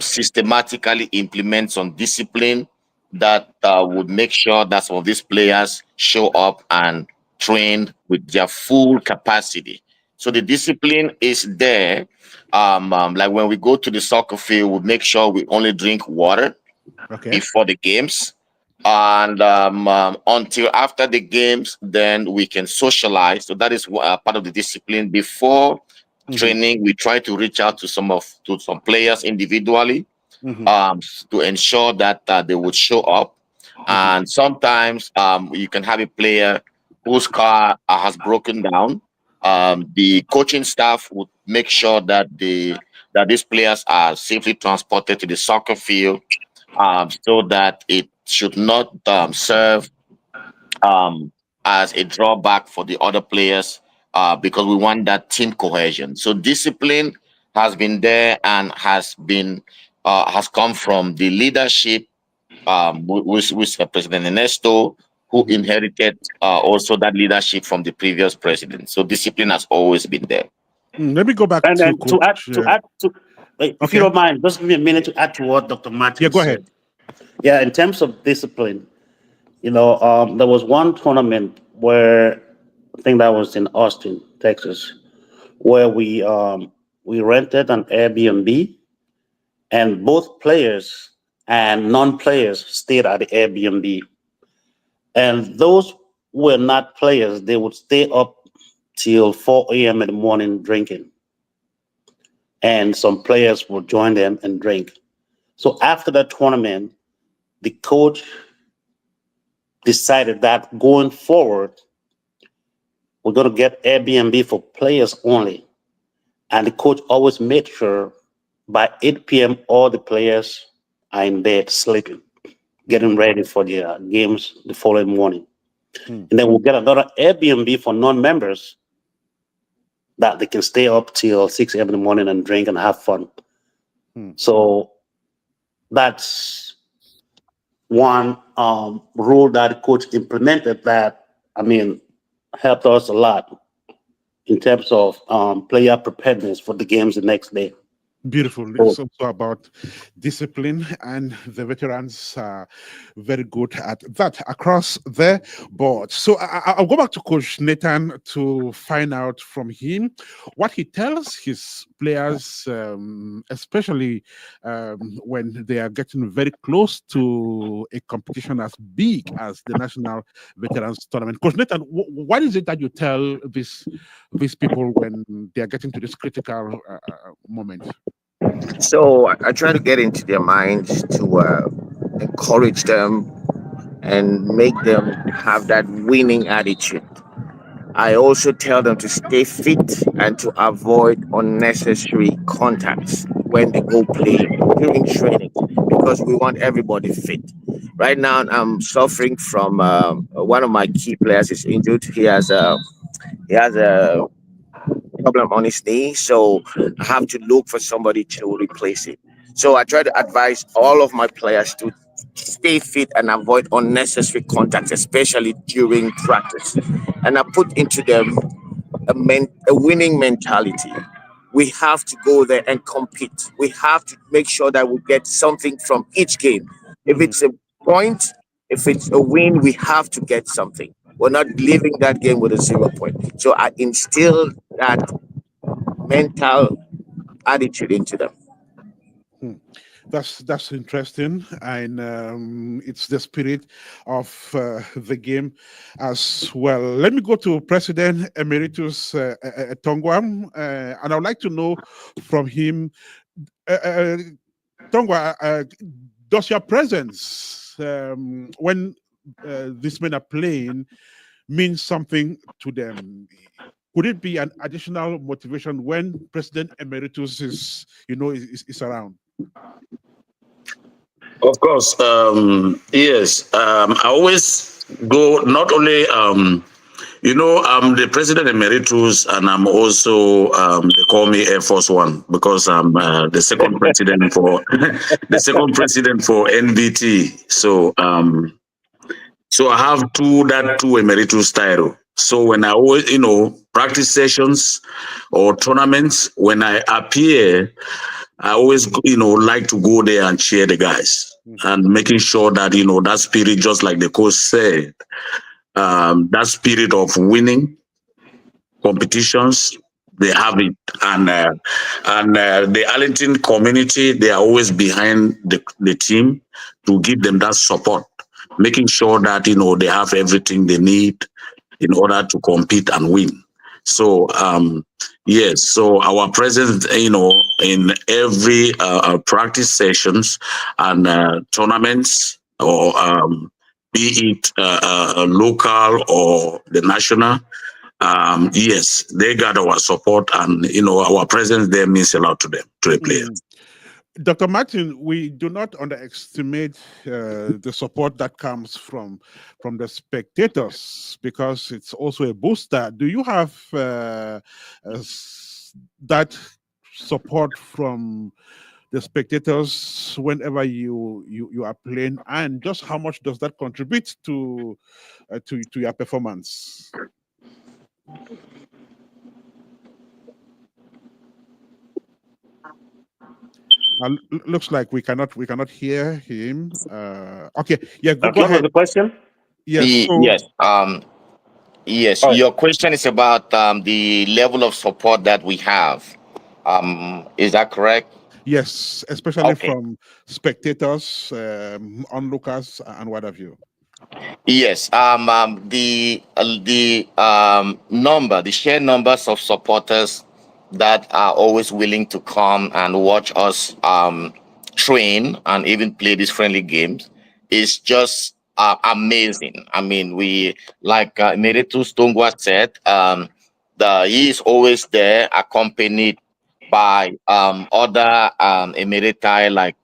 systematically implement some discipline that would make sure that some of these players show up and train with their full capacity. So the discipline is there. Like when we go to the soccer field, we make sure we only drink water before the games. And until after the games, then we can socialize. So that is part of the discipline. Before training, we try to reach out to some players individually to ensure that they would show up. And sometimes you can have a player whose car has broken down. The coaching staff would make sure that these players are safely transported to the soccer field, so that it should not serve as a drawback for the other players, because we want that team cohesion. So discipline has been there and has come from the leadership with President Ernesto, who inherited also that leadership from the previous president. So discipline has always been there. Let me go back And then to add to if you don't mind, just give me a minute to add to what Dr. Martin go said. ahead. Yeah, in terms of discipline, there was one tournament where I think that was in Austin, Texas, where we rented an Airbnb, and both players and non-players stayed at the Airbnb. And those who were not players, they would stay up till 4 a.m. in the morning drinking. And some players would join them and drink. So after that tournament, the coach decided that going forward, we're going to get Airbnb for players only. And the coach always made sure by 8 p.m., all the players are in bed sleeping, getting ready for the games the following morning. And then we'll get another Airbnb for non-members that they can stay up till 6 a.m. in the morning and drink and have fun. So that's one rule that the coach implemented that, helped us a lot in terms of player preparedness for the games the next day. Beautiful. It's also about discipline, and the veterans are very good at that across the board. So I'll go back to Coach Nathan to find out from him what he tells his players, especially when they are getting very close to a competition as big as the National Veterans Tournament. Coach Nathan, what is it that you tell these people when they are getting to this critical moment? So I try to get into their minds to encourage them and make them have that winning attitude. I also tell them to stay fit and to avoid unnecessary contacts. when they go play during training, because we want everybody fit. Right now, I'm suffering from one of my key players is injured. He has a problem on his knee, so I have to look for somebody to replace it. So I try to advise all of my players to stay fit and avoid unnecessary contacts, especially during practice. And I put into them a winning mentality. We have to go there and compete. We have to make sure that we get something from each game. If Mhm. it's a point, if it's a win, we have to get something. We're not leaving that game with a 0 point. So I instill that mental attitude into them. Hmm. That's interesting, and it's the spirit of the game as well. Let me go to President Emeritus Tongwa, and I would like to know from him, uh, Tongwa, does your presence when these men are playing mean something to them? Could it be an additional motivation when President Emeritus is around? Of course, yes. I always go not only I'm the president emeritus, and I'm also they call me Air Force One because I'm the second president for the second president for NVT. So I have two emeritus title. So when I always practice sessions or tournaments, when I appear, I always like to go there and cheer the guys and making sure that that spirit, just like the coach said, that spirit of winning competitions, they have it, and the Arlington community, they are always behind the team to give them that support, making sure that they have everything they need in order to compete and win. So yes, so our presence, in every practice sessions and tournaments, or be it local or the national, yes, they got our support, and our presence there means a lot to them, to the players. Dr. Martin, we do not underestimate the support that comes from the spectators, because it's also a booster. Do you have that support from the spectators whenever you are playing, and just how much does that contribute to your performance? Looks like we cannot hear him. Okay, yeah, go What was ahead. the question? Yes. So, Yes. Yes. Oh, Your question is about the level of support that we have. Is that correct? yes, especially Okay. from spectators, onlookers, and what have you. Yes. The sheer numbers of supporters that are always willing to come and watch us train and even play these friendly games is just amazing. I mean, we like Emeritus Tongwa said, he is always there, accompanied by other emeriti like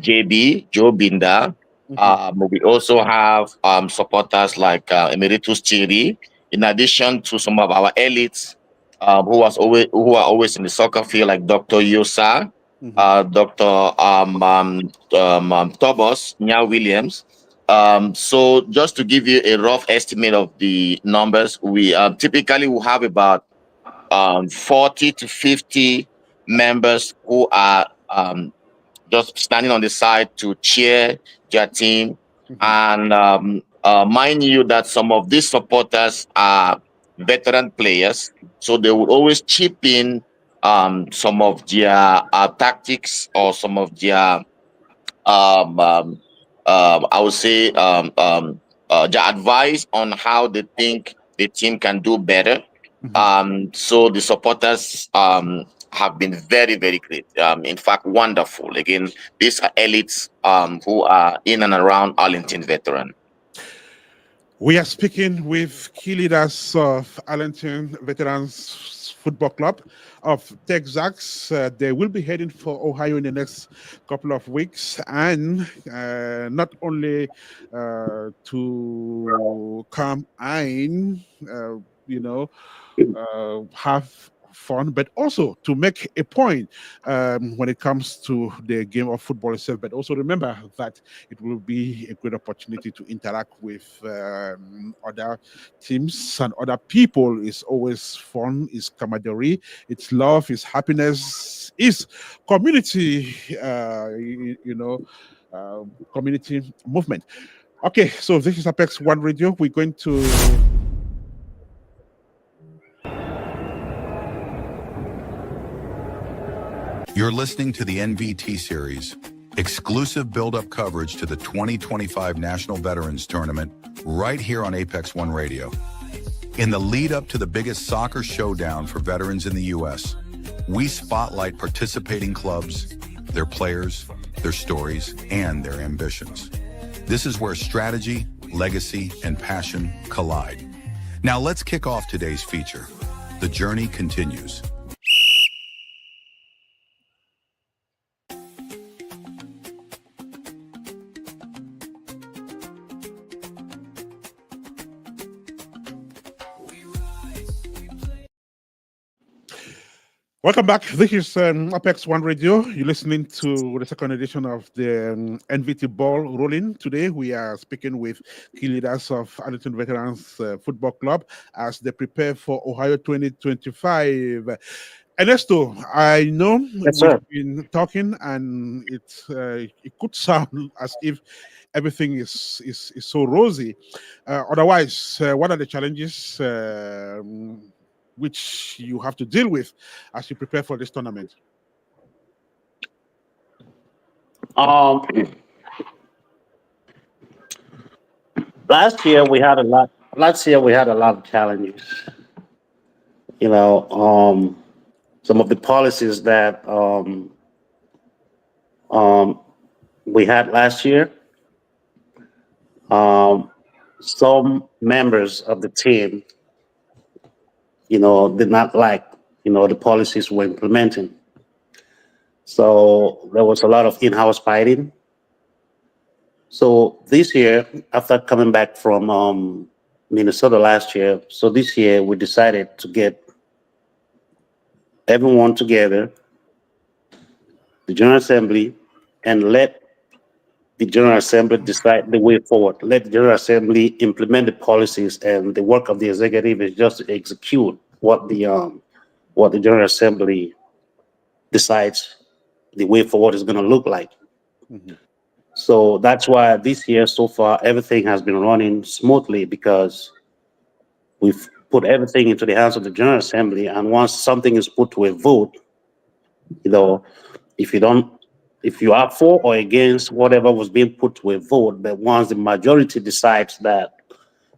JB Joe Binda. We also have supporters like Emeritus Chiri, in addition to some of our elites who are always in the soccer field, like Dr. Yosa, Dr. Tobos, Nya Williams. So just to give you a rough estimate of the numbers, we typically will have about 40 to 50 members who are just standing on the side to cheer their team. And mind you that some of these supporters are veteran players, so they would always chip in some of their tactics or some of their um, um, I would say their advice on how they think the team can do better. So the supporters have been very, very great. In fact, wonderful. Again, these are elites who are in and around Arlington veteran. We are speaking with key leaders of Arlington Veterans Football Club of Texas. They will be heading for Ohio in the next couple of weeks, and not only to come and have fun, but also to make a point when it comes to the game of football itself. But also remember that it will be a great opportunity to interact with other teams and other people. Is always fun, is camaraderie, it's love, is happiness, is community, community movement. Okay, so this is Apex One Radio. We're going to You're listening to the NVT series, exclusive build-up coverage to the 2025 National Veterans Tournament right here on Apex One Radio. In the lead up to the biggest soccer showdown for veterans in the U.S., we spotlight participating clubs, their players, their stories, and their ambitions. This is where strategy, legacy, and passion collide. Now let's kick off today's feature. The journey continues. Welcome back. This is Apex One Radio. You're listening to the second edition of the NVT Ball Rolling. Today, we are speaking with key leaders of Arlington Veterans Football Club as they prepare for Ohio 2025. Ernesto, I know we've been talking, and it could sound as if everything is so rosy. Otherwise, what are the challenges which you have to deal with as you prepare for this tournament? Last year we had a lot. Last year we had a lot of challenges. Some of the policies that we had last year. Some members of the team did not like, the policies we're implementing. So there was a lot of in-house fighting. So this year, after coming back from Minnesota last year, so this year we decided to get everyone together, the General Assembly, and let the General Assembly decide the way forward. Let the General Assembly implement the policies, and the work of the executive is just to execute what the General Assembly decides the way forward is going to look like. Mm-hmm. So that's why this year so far everything has been running smoothly, because we've put everything into the hands of the General Assembly, and once something is put to a vote, if you are for or against whatever was being put to a vote, but once the majority decides that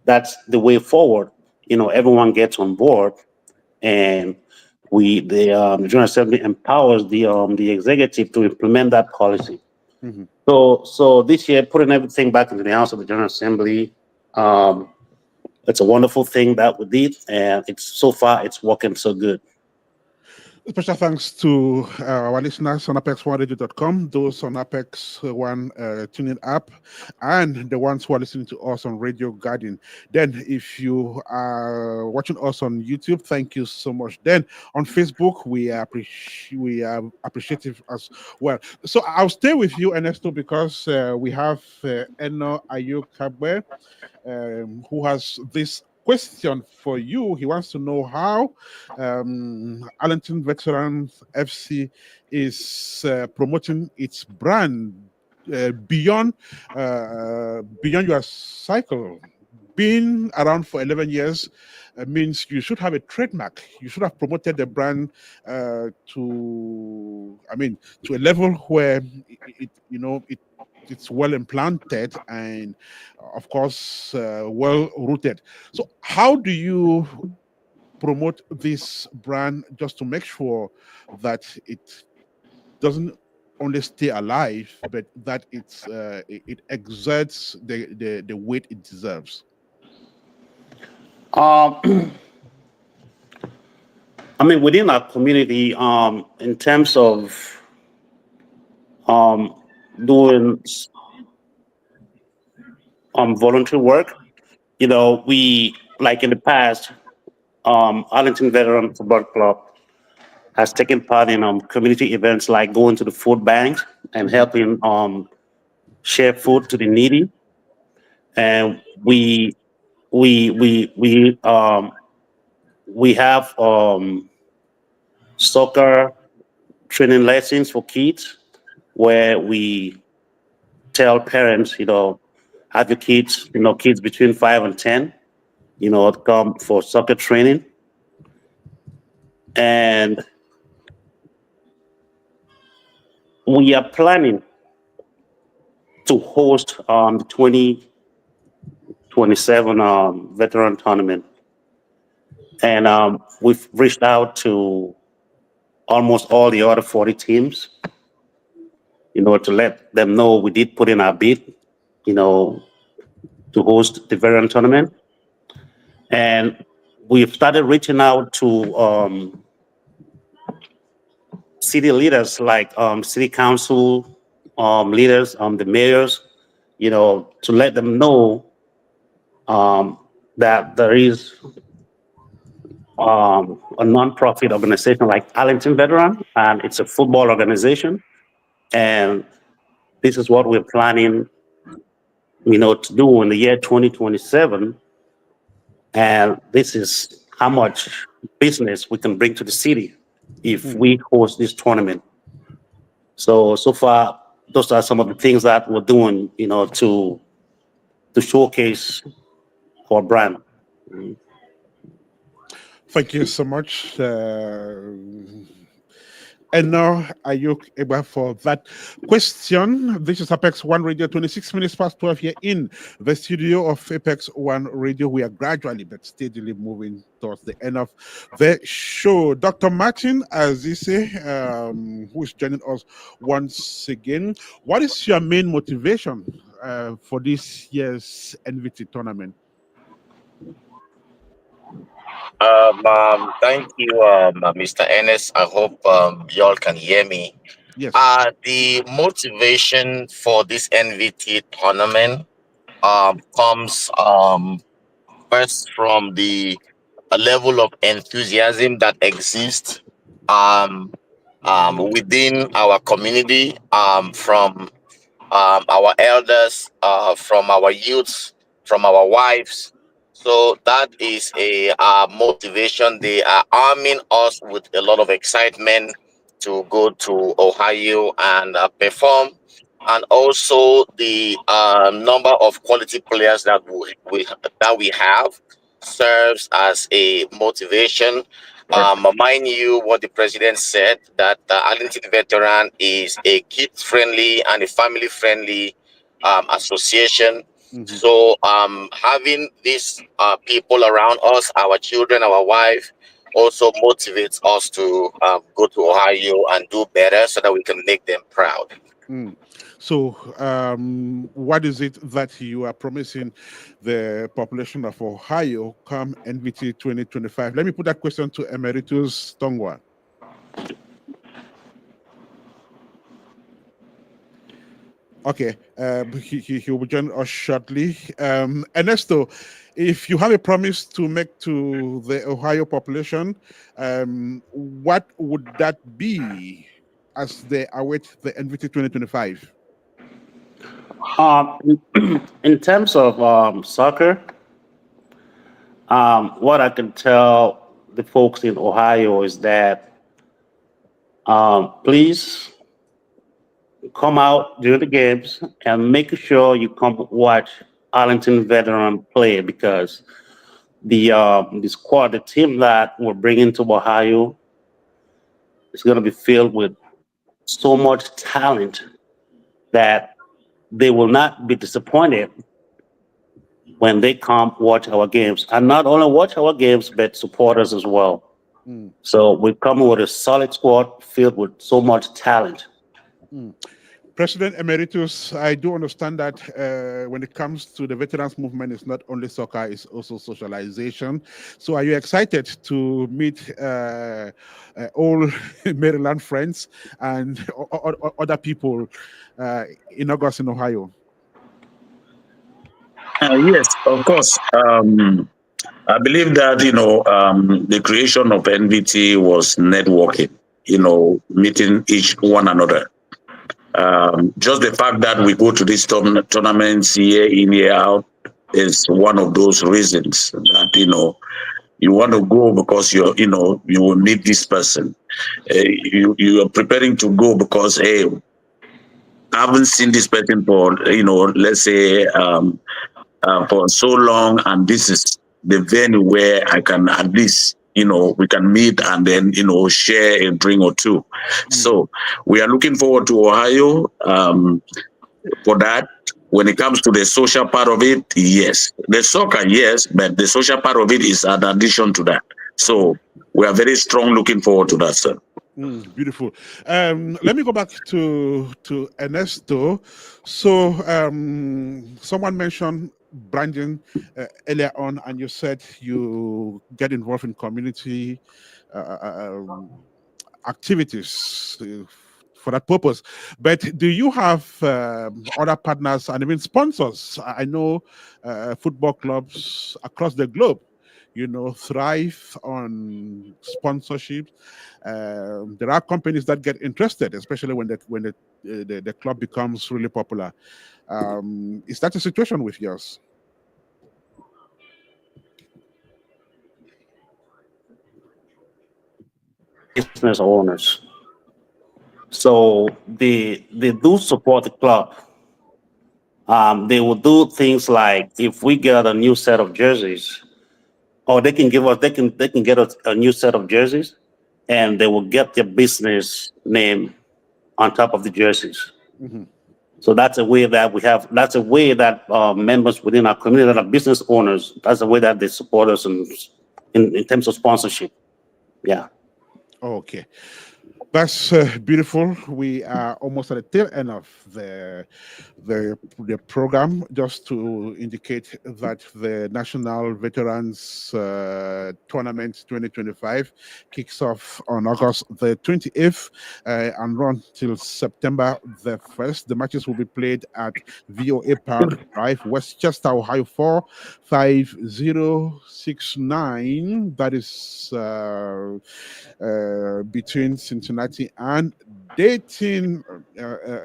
that's the way forward, everyone gets on board, and the General Assembly empowers the executive to implement that policy. Mm-hmm. So this year, putting everything back into the hands of the General Assembly, it's a wonderful thing that we did, and so far it's working so good. Special thanks to our listeners on ApexOneRadio.com, those on Apex One tuning app, and the ones who are listening to us on Radio Garden. Then, if you are watching us on YouTube, thank you so much. Then, on Facebook, we are appreciative as well. So, I'll stay with you, Ernesto, because we have Eno Ayukabe, who has this question for you. He wants to know how Arlington Veterans FC is promoting its brand beyond your cycle. Being around for 11 years means you should have a trademark. You should have promoted the brand to a level where it's well implanted and, of course, well rooted. So, how do you promote this brand just to make sure that it doesn't only stay alive, but that it exerts the weight it deserves? I mean, within our community, in terms of doing voluntary work, we, like in the past, Arlington Veteran Football Club has taken part in community events like going to the food banks and helping share food to the needy. And we have soccer training lessons for kids where we tell parents, have your kids, kids between 5 and 10, come for soccer training. And we are planning to host the 2027 veteran tournament. And we've reached out to almost all the other 40 teams, to let them know we did put in our bid, to host the veteran tournament. And we've started reaching out to city leaders like city council leaders, the mayors, to let them know that there is a nonprofit organization like Arlington Veteran, and it's a football organization. And this is what we're planning, to do in the year 2027. And this is how much business we can bring to the city if we host this tournament. So far, those are some of the things that we're doing, to showcase our brand. Thank you so much. And now, are you able for that question? This is Apex One Radio, 26 minutes past 12 here in the studio of Apex One Radio. We are gradually but steadily moving towards the end of the show. Dr. Martin Azize, who is joining us once again. What is your main motivation for this year's NVT tournament? Thank you, Mr. Ernest. I hope y'all can hear me. Yes. The motivation for this NVT tournament comes first from the level of enthusiasm that exists within our community, from our elders, from our youths, from our wives. So that is a motivation. They are arming us with a lot of excitement to go to Ohio and perform. And also the number of quality players that we have serves as a motivation. Mind you, what the president said, that Arlington Veteran is a kid-friendly and a family-friendly association. So having these people around us, our children, our wife, also motivates us to go to Ohio and do better so that we can make them proud. So, what is it that you are promising the population of Ohio come NVT 2025? Let me put that question to Emeritus Tongwa. Okay, he will join us shortly. Ernesto, if you have a promise to make to the Ohio population, what would that be as they await the NVT 2025? In terms of soccer, what I can tell the folks in Ohio is that please come out during the games and make sure you come watch Arlington Veteran play, because the squad, the team that we're bringing to Ohio, is going to be filled with so much talent that they will not be disappointed when they come watch our games, and not only watch our games, but support us as well. So we come with a solid squad filled with so much talent. President Emeritus, I do understand that when it comes to the veterans movement, it's not only soccer, it's also socialization. So are you excited to meet all Maryland friends and other people in August in Ohio? Yes, of course. I believe that the creation of NVT was networking. Meeting each one another. Just the fact that we go to these tournaments year in year out is one of those reasons that you want to go because you will meet this person. You are preparing to go because hey, I haven't seen this person for let's say for so long, and this is the venue where I can at least we can meet and then share a drink or two. So we are looking forward to Ohio for that. When it comes to the social part of it, yes, the soccer, yes, but the social part of it is an addition to that. So we are very strong looking forward to that, sir. Beautiful. Let me go back to Ernesto. So someone mentioned branding earlier on, and you said you get involved in community activities for that purpose. But do you have other partners and even sponsors? I know football clubs across the globe thrive on sponsorship. There are companies that get interested, especially when the club becomes really popular. Is that a situation with yours? Business owners. So they do support the club. They will do things like if we get a new set of jerseys, or they can get us a new set of jerseys, and they will get their business name on top of the jerseys. So that's a way that That's a way that members within our community that are business owners. That's a way that they support us in terms of sponsorship. Yeah. Okay. That's beautiful. We are almost at the tail end of the program. Just to indicate that the National Veterans Tournament 2025 kicks off on August the 28th and run till September the 1st. The matches will be played at VOA Park Drive, Westchester, Ohio 45069. That is between Cincinnati and Dayton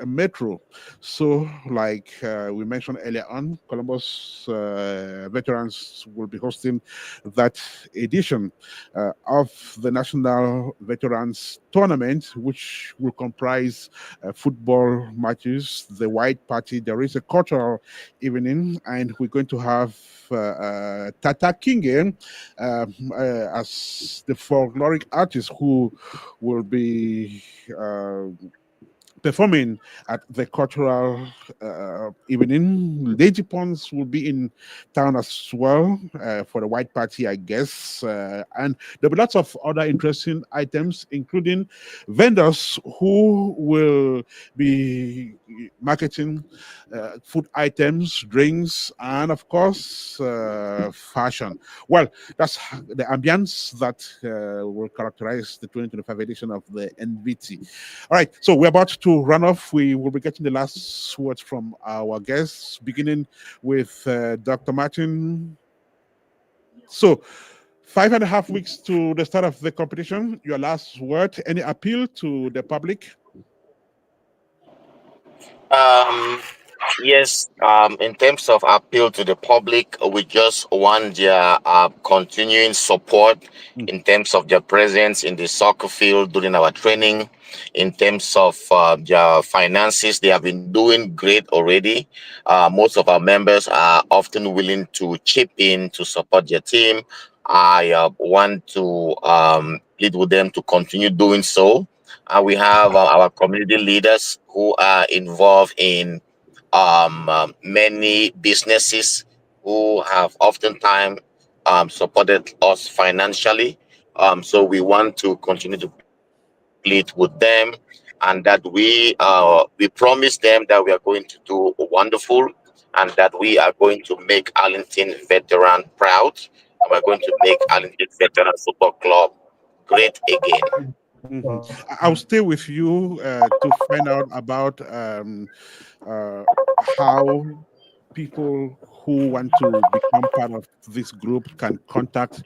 Metro. So, like we mentioned earlier on, Columbus veterans will be hosting that edition of the National Veterans Tournament, which will comprise football matches, the White Party. There is a cultural evening, and we're going to have Tata King as the folkloric artist who will be performing at the cultural evening. Lady Pons will be in town as well for the White Party, I guess. And there'll be lots of other interesting items, including vendors who will be marketing food items, drinks, and of course, fashion. Well, that's the ambience that will characterize the 2025 edition of the NVT. All right, so we're about to run off. We will be getting the last words from our guests, beginning with Dr. Martin. So, 5.5 weeks to the start of the competition. Your last word, any appeal to the public? Yes, in terms of appeal to the public, we just want their continuing support in terms of their presence in the soccer field during our training, in terms of their finances. They have been doing great already. Most of our members are often willing to chip in to support their team. I want to plead with them to continue doing so. We have our community leaders who are involved in many businesses who have oftentimes supported us financially. So we want to continue to plead with them and that we promise them that we are going to do wonderful, and that we are going to make Arlington Veteran proud, and we're going to make Arlington Veteran Football Club great again. I'll stay with you to find out about how people who want to become part of this group can contact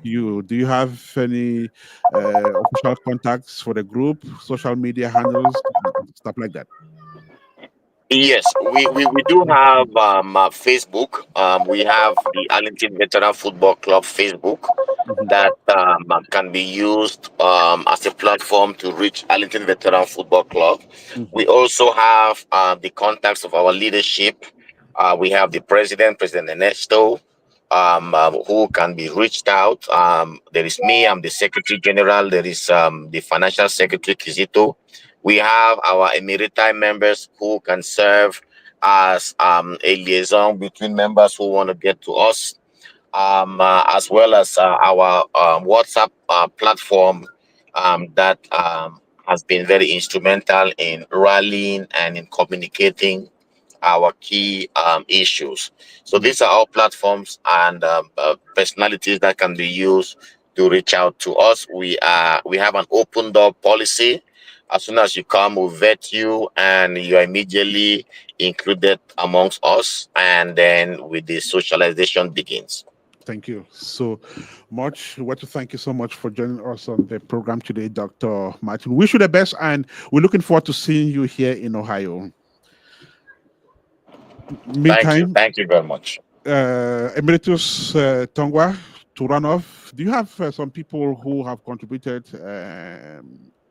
you. Do you have any official contacts for the group, social media handles, stuff like that? Yes, we do have Facebook. We have the Arlington Veteran Football Club Facebook Mhm, that can be used as a platform to reach Arlington Veteran Football Club. mhm, We also have the contacts of our leadership. We have the president, President Ernesto, who can be reached out. There is me, I'm the Secretary General. There is the Financial Secretary, Kizito. We have our emeriti members who can serve as a liaison between members who want to get to us, as well as our WhatsApp platform that has been very instrumental in rallying and in communicating our key issues. So mhm. these are all platforms and personalities that can be used to reach out to us. We have an open door policy. As soon as you come, we vet you, and you are immediately included amongst us. And then with the socialization begins. Thank you so much. We want to thank you so much for joining us on the program today, Dr. Martin. Wish you the best, and we're looking forward to seeing you here in Ohio. Thank you. Meantime, Thank you very much. Emeritus Tongwa, to run off, do you have some people who have contributed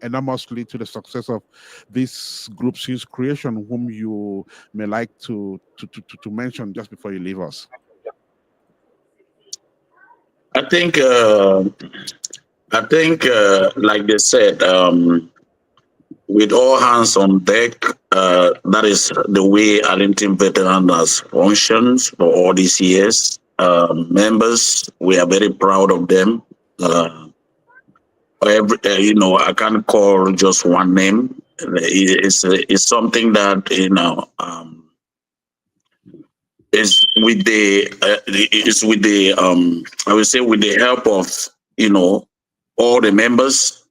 enormously to the success of this group since creation, whom you may like to mention just before you leave us? I think, like they said, with all hands on deck, that is the way Arlington Veteran has functioned for all these years. Members, we are very proud of them. I can't call just one name. It's something that I would say with the help of all the members.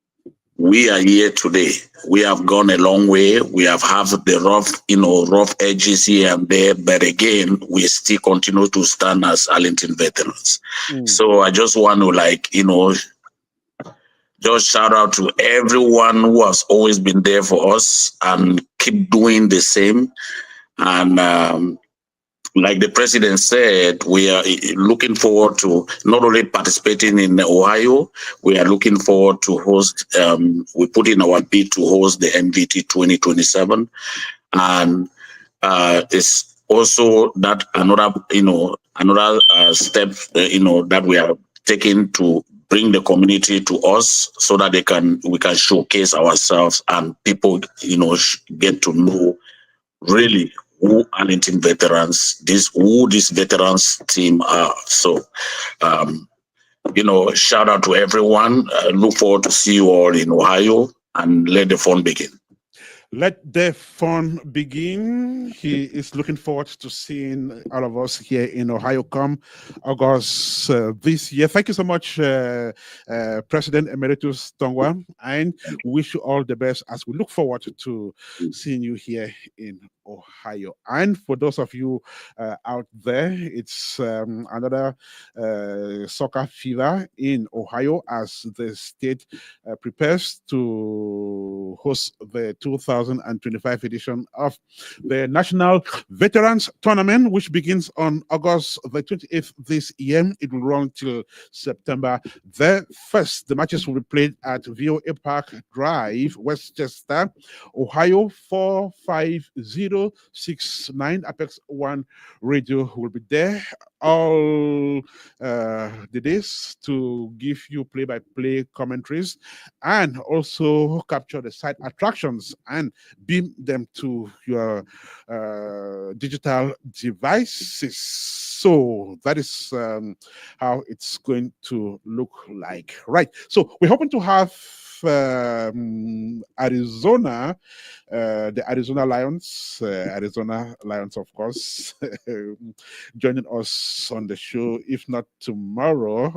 We are here today. We have gone a long way. We have had the rough edges here and there, but again, we still continue to stand as Arlington veterans. So I just want to just shout out to everyone who has always been there for us and keep doing the same. And like the president said, we are looking forward to not only participating in Ohio, we are looking forward to host, we put in our bid to host the NVT 2027. And it's also that another step, that we are taking to bring the community to us so that we can showcase ourselves and people, get to know really who Arlington veterans, this veterans team are. So, shout out to everyone. Look forward to see you all in Ohio, and let the fun begin. Let the fun begin. He is looking forward to seeing all of us here in Ohio come August this year. Thank you so much, President Emeritus Tongwa, and wish you all the best as we look forward to seeing you here in Ohio. And for those of you out there, it's another soccer fever in Ohio as the state prepares to host the 2025 edition of the National Veterans Tournament, which begins on August the 28th this year. It will run till September the 1st. The matches will be played at VOA Park Drive, Westchester, Ohio 45069. Apex One Radio will be there all the days to give you play-by-play commentaries and also capture the site attractions and beam them to your digital devices. So that is how it's going to look like. Right. So we're hoping to have Arizona, the Arizona Lions, of course, joining us on the show, if not tomorrow,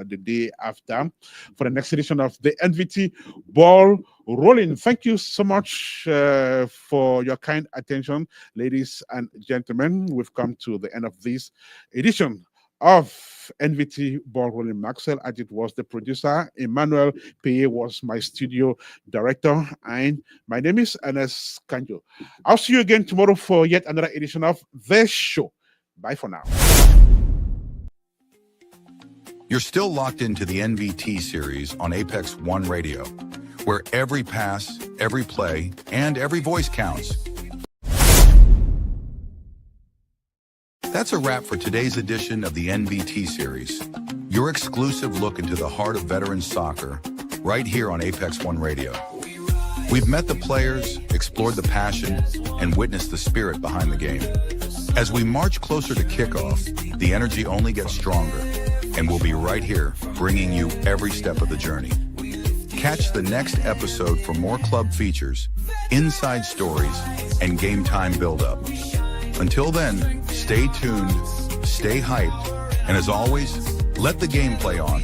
the day after, for the next edition of the NVT Ball Rolling. Thank you so much for your kind attention, ladies and gentlemen. We've come to the end of this edition of NVT Ball Rolling. Marcel Adig was the producer. Emmanuel Paye was my studio director. And my name is Ernest Kanjo. I'll see you again tomorrow for yet another edition of The Show. Bye for now. You're still locked into the NVT series on Apex One Radio, where every pass, every play, and every voice counts. That's a wrap for today's edition of the NVT series, your exclusive look into the heart of veterans soccer, right here on Apex One Radio. We've met the players, explored the passion, and witnessed the spirit behind the game. As we march closer to kickoff, the energy only gets stronger, and we'll be right here, bringing you every step of the journey. Catch the next episode for more club features, inside stories, and game time build-up. Until then, stay tuned, stay hyped, and as always, let the game play on.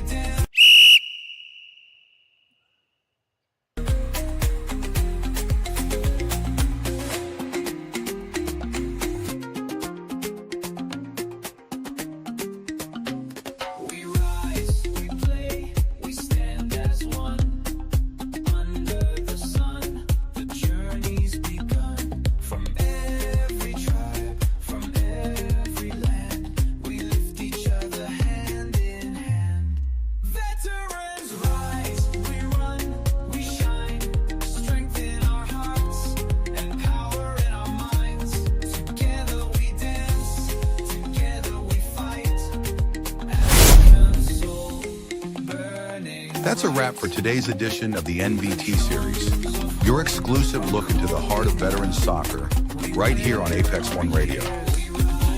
That's a wrap for today's edition of the NVT series, your exclusive look into the heart of veterans soccer, right here on Apex One Radio.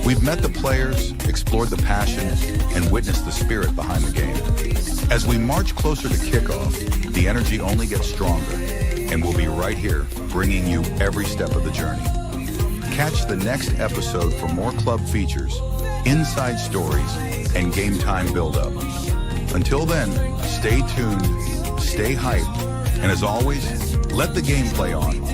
We've met the players, explored the passion, and witnessed the spirit behind the game. As we march closer to kickoff, the energy only gets stronger, and we'll be right here, bringing you every step of the journey. Catch the next episode for more club features, inside stories, and game time build-up. Until then, stay tuned, stay hyped, and as always, let the game play on.